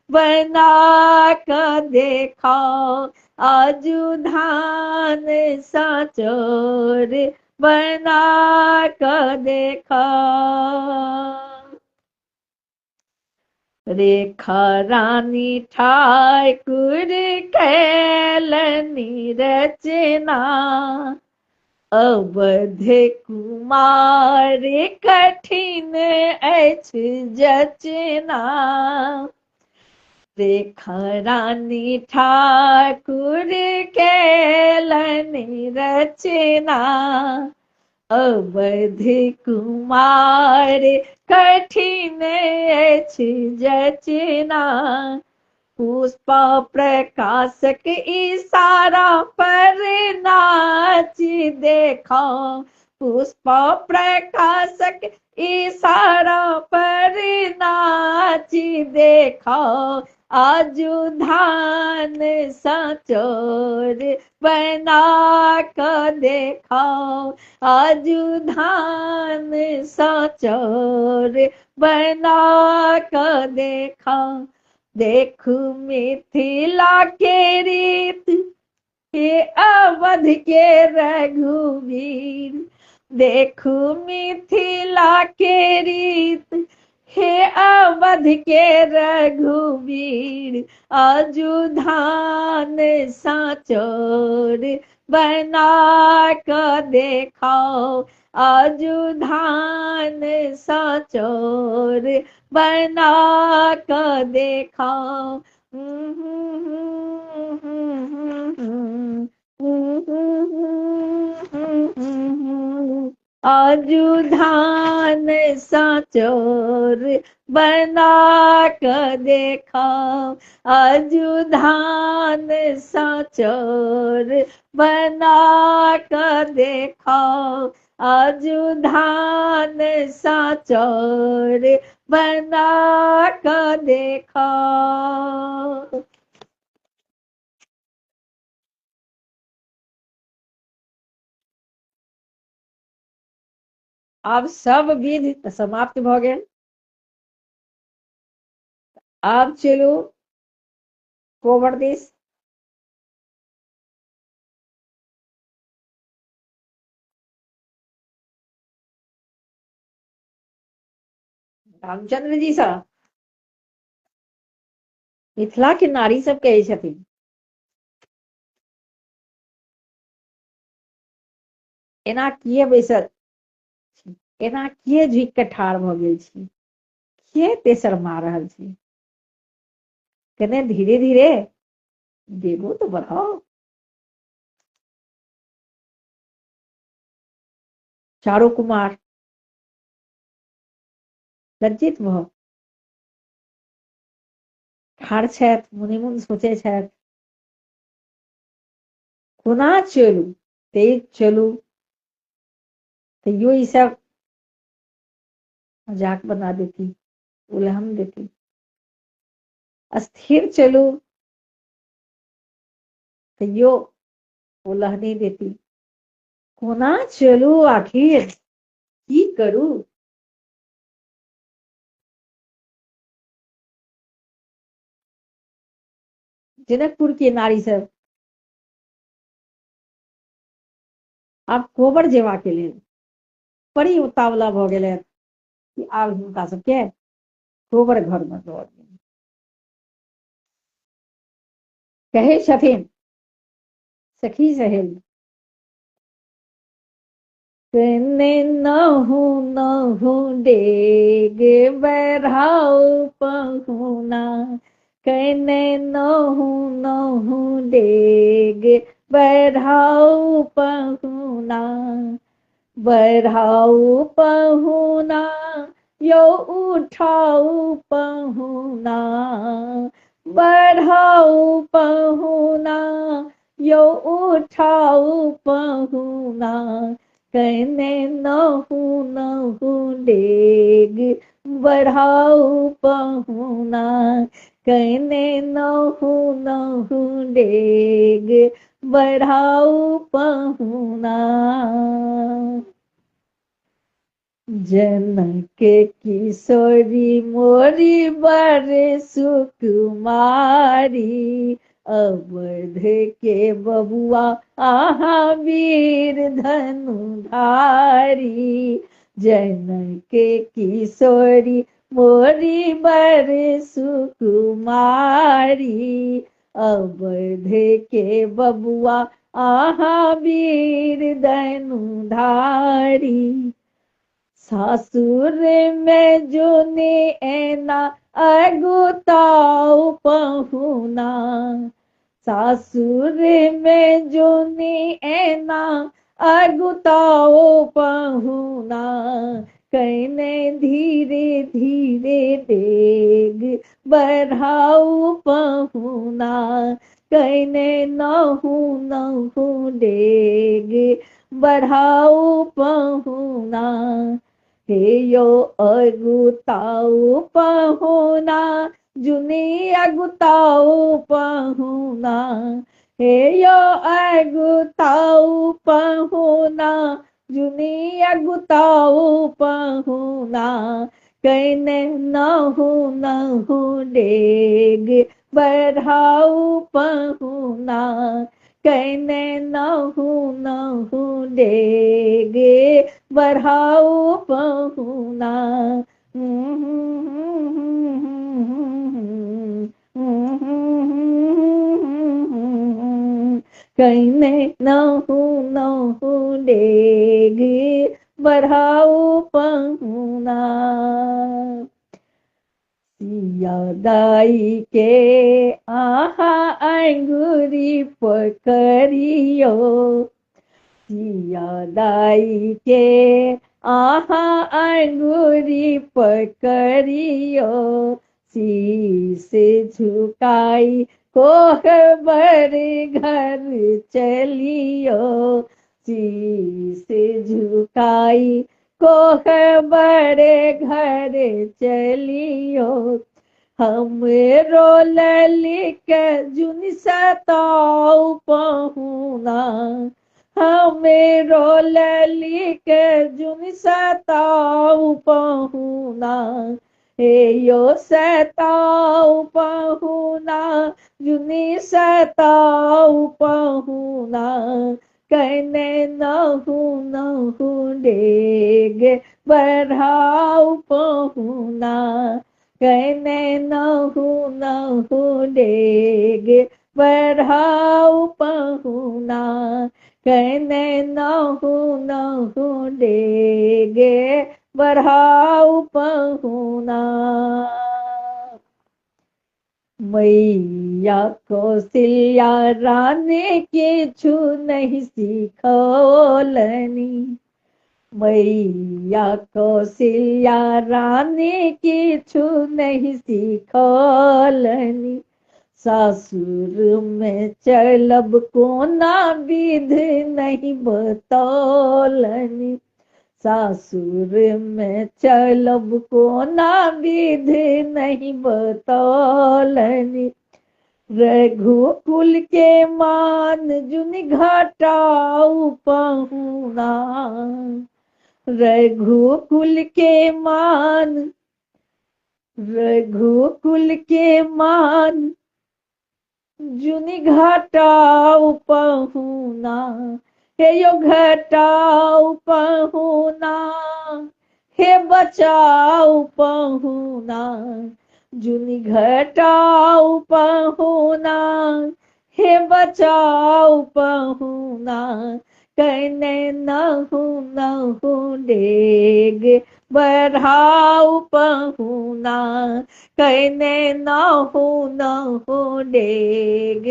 बना कर देखाओ। आजू धान सचोर बना कर देखा। रेखा रानी ठाकुर कैलनी रचना। अवध कुमार कठिन अछि जचना। रेखा रानी ठाकुर कैलनी रचना। अवध कुमार कठिन अछि जचना। पुष्पा प्रकाशक इशारा पर नाच देखाओ। पुष्पा प्रकाशक इशारा पर नाच देखाओ। आजू धान सचोर बना कर देखाओ। आजू धान सचोर बना कर देखाओ। देखू मिथिला के रीत हे अवध के रघुवीर। देखू मिथिला के रीत हे अवध के रघुवीर। आजू धान सचोर बना कर देखाओ। आजू धान सचोर बना कर देखाओ। आजू धान सचोर बना कर देखाओ। आजू धान सचोर बना कर देखाओ। आजू धान सचोर बना कर देखाओ। अब सब विधि समाप्त भ गेल। आब चलू कोबर दिस। रामचंद्र जी सँ मिथिला के नारी सब कहै छथिन एना किए बैसल छी, एना किए झुकि के ठाढ़ भ गेल छी, किए तेसर मार रहल छी, कने धीरे धीरे बेगो तो बढ़ाओ। चारू कुमार लज्जित भ ठाढ़ छथि। मुनि मुन सोचै छथि कोना चलू, तेज चलू, तैयो ई सब मजाक बना देती, उल्हम देती। अस्थिर चलू तैयो उलहने देती। कोना चलू आखिर की करू। जनकपुर के नारी सब आब कोबर जेवा के लेल बड़ी उतावला भ गेलै कि आब हुनका सबके कोबर घर में दौड़ कहे छथिन सखी सहेली, कने नहु नहु डेग बढ़ाओ पहुना, कने नहु नहु डेग बढ़ाओ पहुना, बढ़ाओ पहुना यो उठाओ पहुना, बढ़ाओ पहुना यो उठाओ पहुना, कने नहु नहु डेग बढ़ाओ पहुना, कने नहु नहु डेग बढ़ाओ पहुना। जनक किशोरी मोरी बड़ सुकुमारी, अवध के बबुआ आहा वीर धनुधारी, जनक किशोरी मोरी बड़ सुकुमारी, अवध के बबुआ आहा वीर धनुधारी, सासुर में जो ने ऐना अगुताओ पहुना, सासुर में जो ने ऐना अगुताओ पहुना, कने धीरे धीरे डेग बढ़ाओ पहुना, कने नहु नहु डेग बढ़ाओ पहुना, हे यो अगुताओ पहुना जुनी अगुताओ पहुना, हे यो अगुताओ पहुना जुनी अगुताओ पहुना, कने नहु नहु डेग बढ़ाओ पहुना, कने नहु नहु डेग बढ़ाओ पहुना। कने नहु नहु डेग बढ़ाओ पहुना। सिया दाई के आहा अंगूरी पकड़ियो, सिया दाई के आहा अंगूरी पकड़ियो, शीश झुकाई कोहबर घर चलियो, शीश झुकाई कोहबर घर चलियो, हमरो ललिक जुन सताओ पहुना, हमरो ललिक जुन सताओ पहुना, हे यो सताओ पहुना जुनी सताओ पहुना, कने नहु नहु डेग बढ़ाओ पहुना, कने नहु नहु डेग बढ़ाओ पहुना, कने नहु नहु डेग बढ़ाओ पहुना। मैया कौशल्या रानी के छु नहीं सिखौलनी, मैया कौशल्या रानी के छु नहीं सिखौलनी, सासुर में चलब कोना विध नहीं बतौलनी, सासुर में चलब को ना विध नहीं बतौलनि। रघुकुल के मान जुन घटाऊ पहुना। रघुकुल के मान, रघुकुल के मान जुनि घटाऊ पहुना। हे यो घटाऊ पहुना, हे बचाऊ पहुना। जुनि घटाऊ पहुना, हे बचाऊ पहुना। कहने नहु नहु डेग बढ़ाऊ पहुना। कहने नहु नहु डेग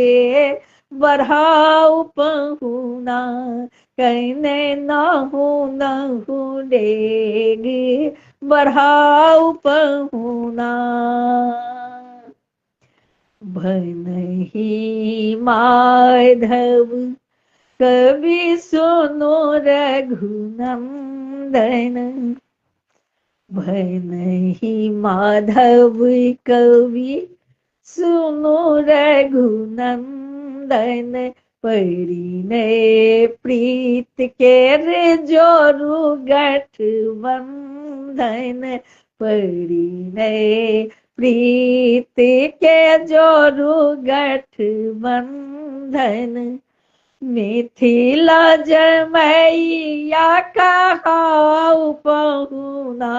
बढ़ाऊ पहुना। कहने नहु नहु डेग बढ़ाऊ पहुना। भनहि माधव कवि सुनो रघुनंदन। भनहि माधव कवि सुनो रघुनंदन। परिणय प्रीत के रे जोरु गठबंधन। परिणय प्रीत के जोरु गठबंधन। मिथिला जमैया कहाऊ पहुना।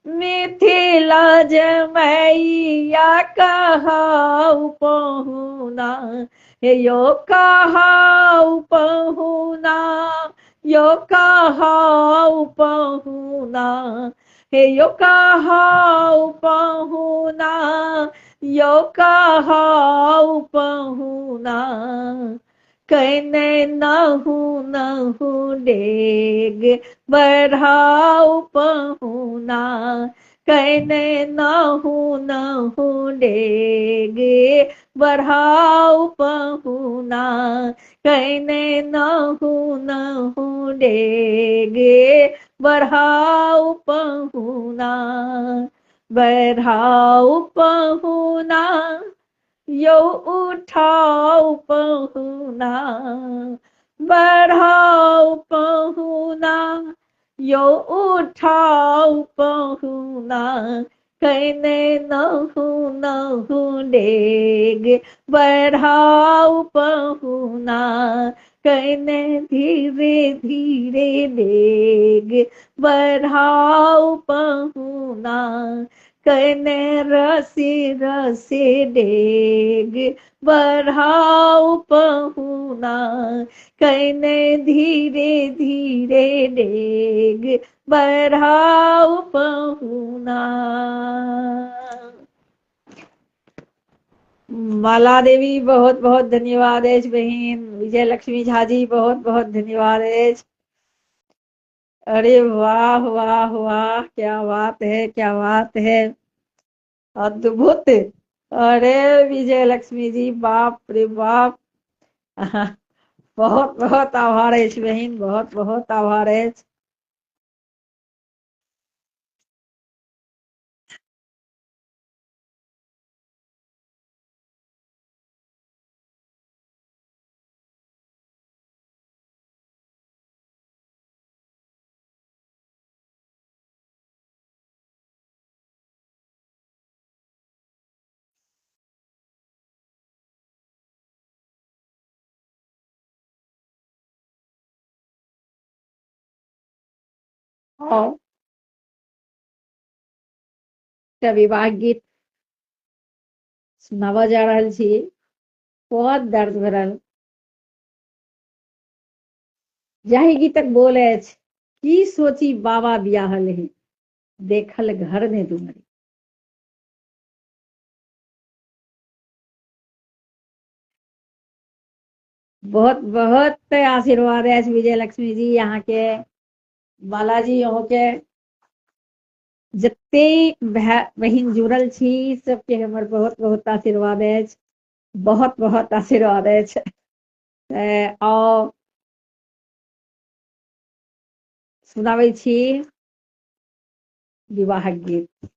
मिथिला जमैया कहाऊ पहुना। हे यो कहाऊ पहुना, यो कहाऊ पहुना। हे यो कहाऊ पहुना, यो कहाऊ पहुना। कहने नहु नहु डेग बढ़ाऊ पहुना। कहने नहु नहु डेग बढ़ाऊ पहुना। कहने नहु नहु डेग बढ़ाऊ पहुना। बढ़ाऊ पहुना, यो उठाऊ पहुना। बढ़ाऊ पहुना, यो उठाऊ पहुना। कहने नहु नहु डेग बढ़ाऊ पहुना। कहने धीरे धीरे डेग बढ़ाऊ पहुना। कहने रसी रसी डेग बढ़ाऊ पहुना। कहने धीरे धीरे डेग बढ़ाऊ पहुना। माला देवी बहुत बहुत धन्यवाद है बहन। विजय लक्ष्मी झा जी बहुत बहुत धन्यवाद है। अरे वाह वाह वाह, क्या बात है, क्या बात है, अद्भुत। अरे विजय लक्ष्मी जी, बाप रे बाप। बहुत बहुत आभार है बहन, बहुत बहुत आभार है। और विवाह गीत सुनावा जा रहल छी, बहुत दर्द भरल। जाहि गीतक बोल अछि, की सोची बाबा बियाहल है, देखल घर ने तुम्हारी। बहुत बहुत आशीर्वाद है विजय लक्ष्मी जी, यहाँ के बालाजी, यहाँ के जते बहिन जुड़ल छी सबके हमर बहुत बहुत आशीर्वाद है। बहुत बहुत आशीर्वाद है। और सुनाबै छी विवाहक गीत।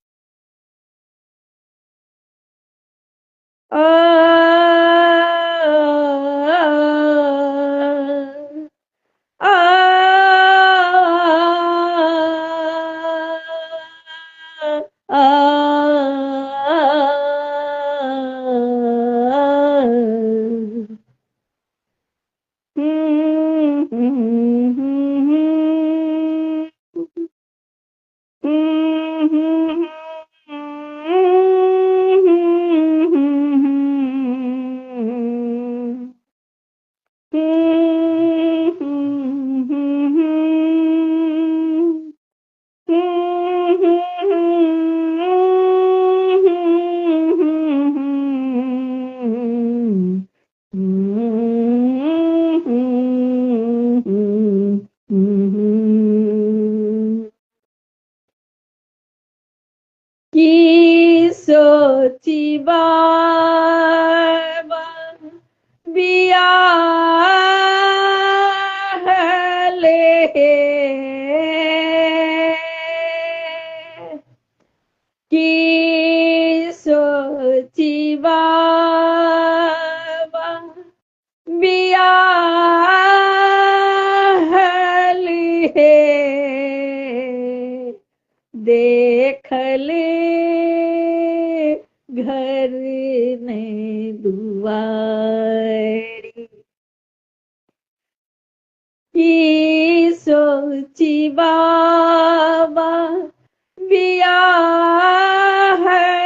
की सोची बाबा बियाह ले, की सोची बाबा बियाह ले, देख ले घर ने दुआरी, की सोची बाबा बियाह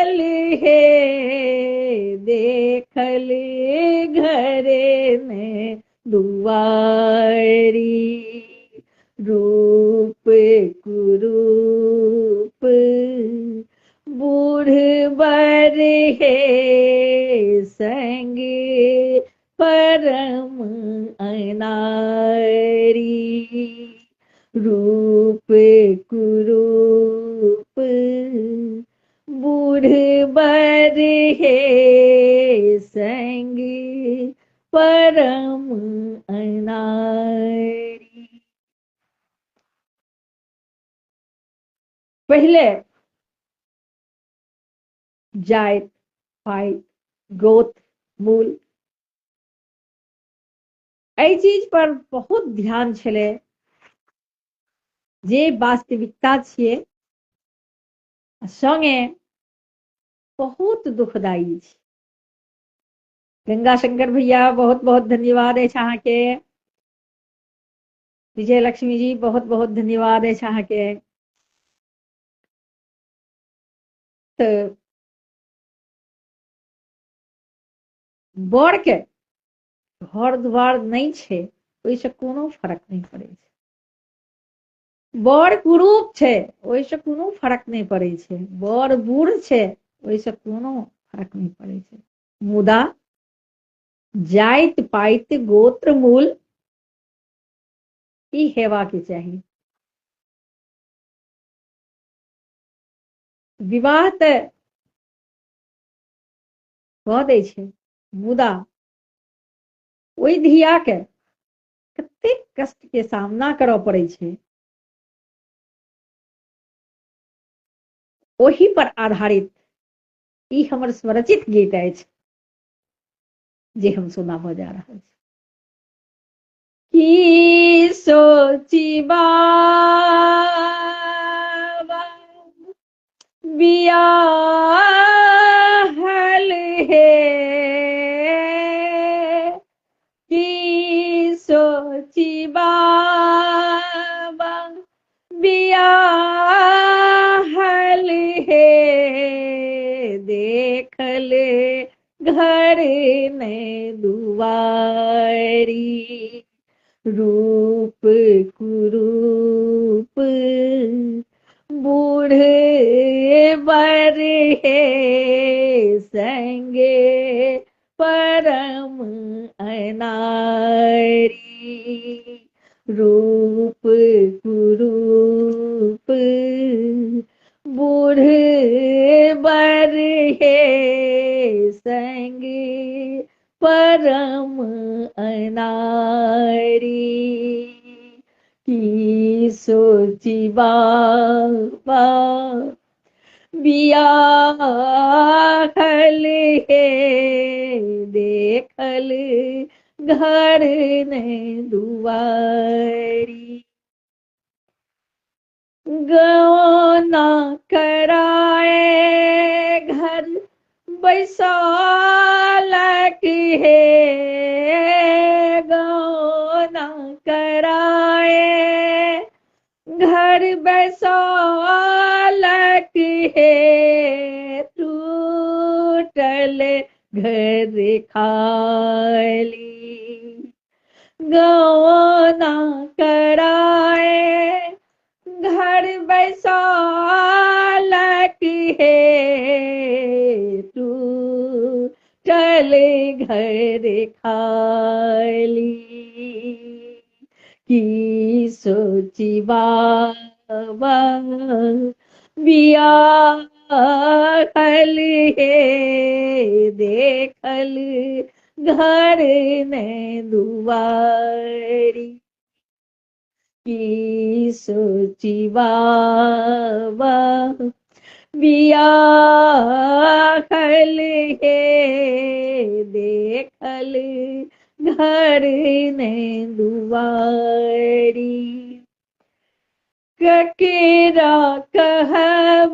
ले, देख ले घर ने दुआरी, रूप कुरूप बूढ़ बर है संग परम अनारी, रूप कुरूप बूढ़ बर है संग परम अनारी। पहले जात पात गोत मूल एहि चीज पर बहुत ध्यान छलै, जे वास्तविकता छियै संगे बहुत दुखदायी छै। गंगा शंकर भैया बहुत बहुत धन्यवाद अछि अहाँके, विजय लक्ष्मी जी बहुत बहुत धन्यवाद अछि अहाँके। तऽ बर के घर दुआर नहीं छै ओहिसँ कोनो फर्क नहीं पड़ै छै, बर कुरूप छै ओहिसँ कोनो फर्क नहीं पड़ै छै, बर बूढ़ छै ओहिसँ कोनो फर्क नहीं पड़ै छै, मुदा जाइत पाइत गोत्र मूल ई हेबाक चाही। विवाह तऽ कऽ दै छै, मुदा ओहि धिया के कतेक कष्ट के सामना करऽ पड़ै छै, ओही पर आधारित ई हमर स्वरचित गीत अछि जे हम सुनाबऽ जा रहल छी। की सोची बाबा बियाह ले, की सोची बाबा बियाह ले, देख ले घर ने दुआरी, रूप कुरूप बूढ़ बर है संगे परम अनारी, रूप कुरूप बूढ़ बर है संगे परम अनारी, की सोची बाबा बियाहल हे देखल घर ने दुआरी गौना कराए घर बैसालक हे गौना कराए घर बैसालक हे टूटल घर खाली गौना कराए घर बैसालक हे टूटल घर खाली की सोची बाबा बियाहल हे देखल घर ने दुआरी की सोची बाबा बियाहल हे देखल घर ने दुआरी ककेरा कहब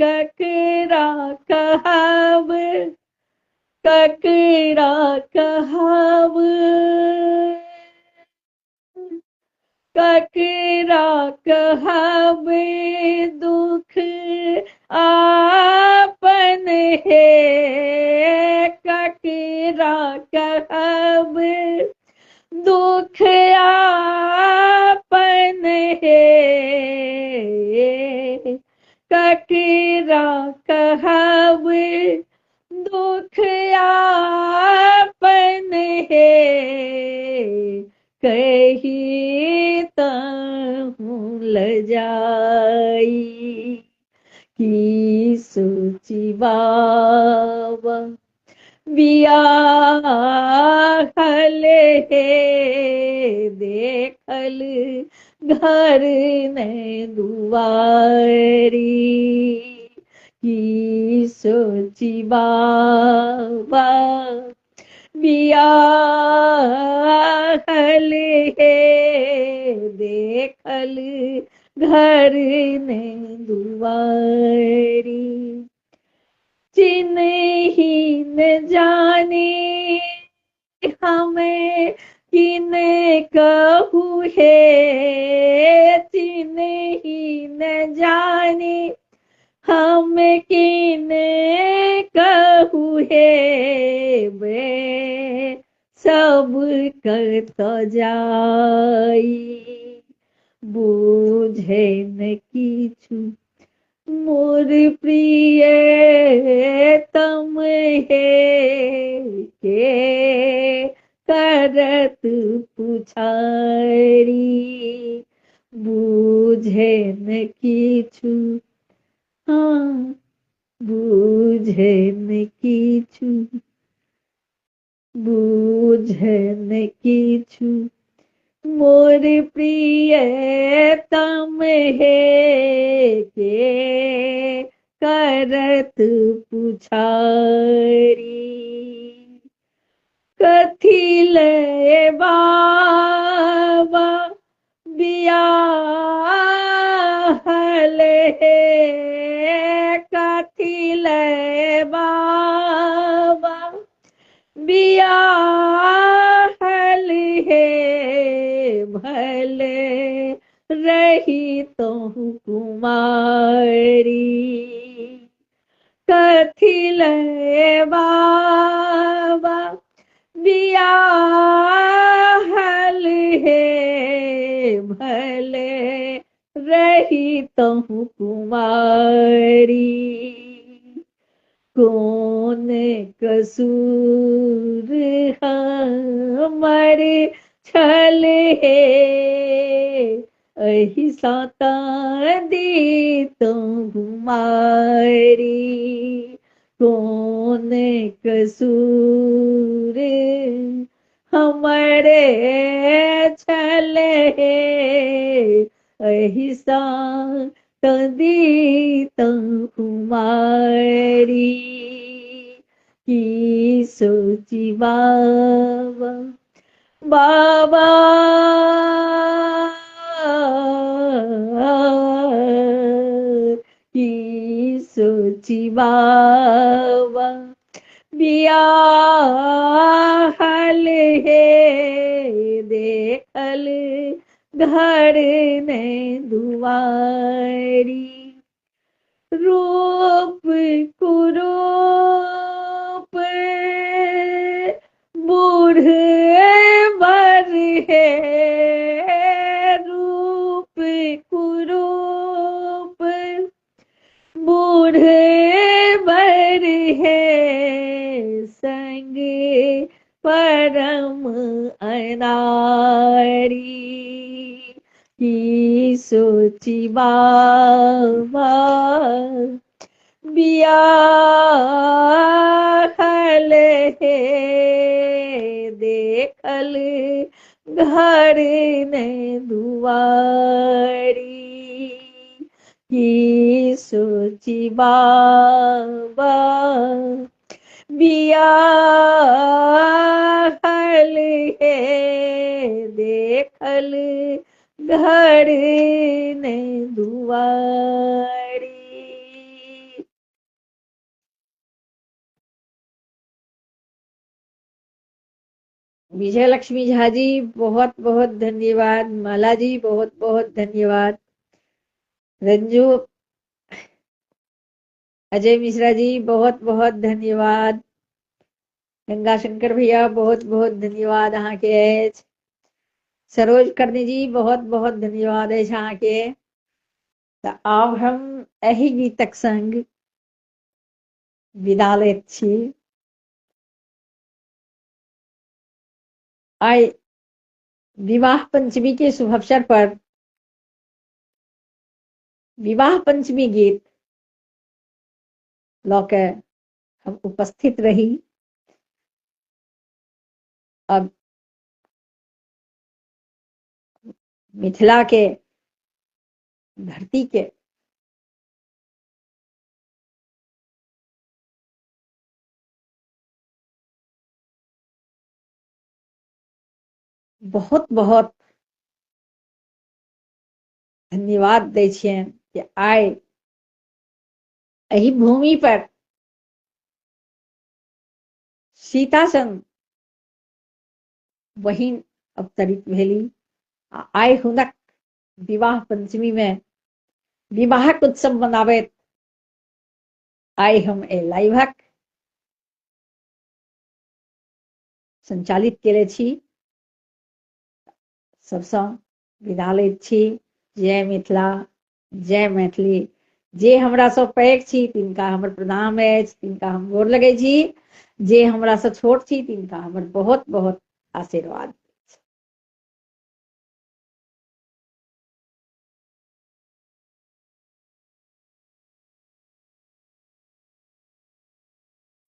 ककेरा कहब ककेरा कहब ककेरा कहब दुख आपन हे ककेरा कहब दुख आपन हे ककेरा कहब दुख आपन हे कही तहूँ लजाई की सोची बाबा बियाहल हे देखल घर ने दुआरी की सोची बाबा बियाहल हे देखल घर ने दुआरी चिन्ही न जाने हमें किने कहू हे चिन्ही न जाने हम किने कहू हे वे सब करत जाई बुझे न किछु मोर प्रिय तम हे के करत पुछारी बुझे न किछु हाँ बुझे न किछु बुझे न किछु मोर प्रिय तम हे के करत पुछारी कथी ले बाबा बियाहल हे कथी ले बाबा बियाहल हे भले रही तो कुमारी कथी ले बाबा बियाहल हे भले रही तो कुमारी कौन कसूर हमर छल हे अहि साता दी तो घुमारी कौन कसूर हमरे छले अहिसा तदी तुम्हारी की सोची बाबा बाबा की सोची बाबा बियाहल है देखल घर ने दुआरी रूप कुरूप बूढ़ बर है रूप कुरूप बूढ़ बर है संग परम अनारी की सोची बाबा बियाहल है देखल घर ने दुआरी की सोची बाबा बियाहल है देखल घर ने दुआरी। विजय लक्ष्मी झा जी बहुत बहुत धन्यवाद। माला जी बहुत बहुत धन्यवाद। रंजू अजय मिश्रा जी बहुत बहुत धन्यवाद। गंगा शंकर भैया बहुत बहुत धन्यवाद अहाँ के। सरोज करनी जी बहुत बहुत धन्यवाद है अहाँ के। तो आब हम एही गीतक संग विदा लैत छी। आइ विवाह पंचमी के शुभ अवसर पर विवाह पंचमी गीत लऽ के हम उपस्थित रही। अब मिथिला के धरती के बहुत बहुत धन्यवाद दै छियनि कि आइ एही भूमि पर सीता सन बहिन अवतरित भेली। आइ हुनक विवाह पंचमी में विवाहक उत्सव मनाबैत आइ हम ए लाइवक संचालित केले छी। सबसँ विदा लैत छी। जय मिथिला, जय मैथिली। जे हमरा सँ पैघ छी तिनका हमर प्रणाम अछि, तिनका हम गोर लगै छी। जे हमरा सँ छोट छी तिनका हमर बहुत बहुत आशीर्वाद।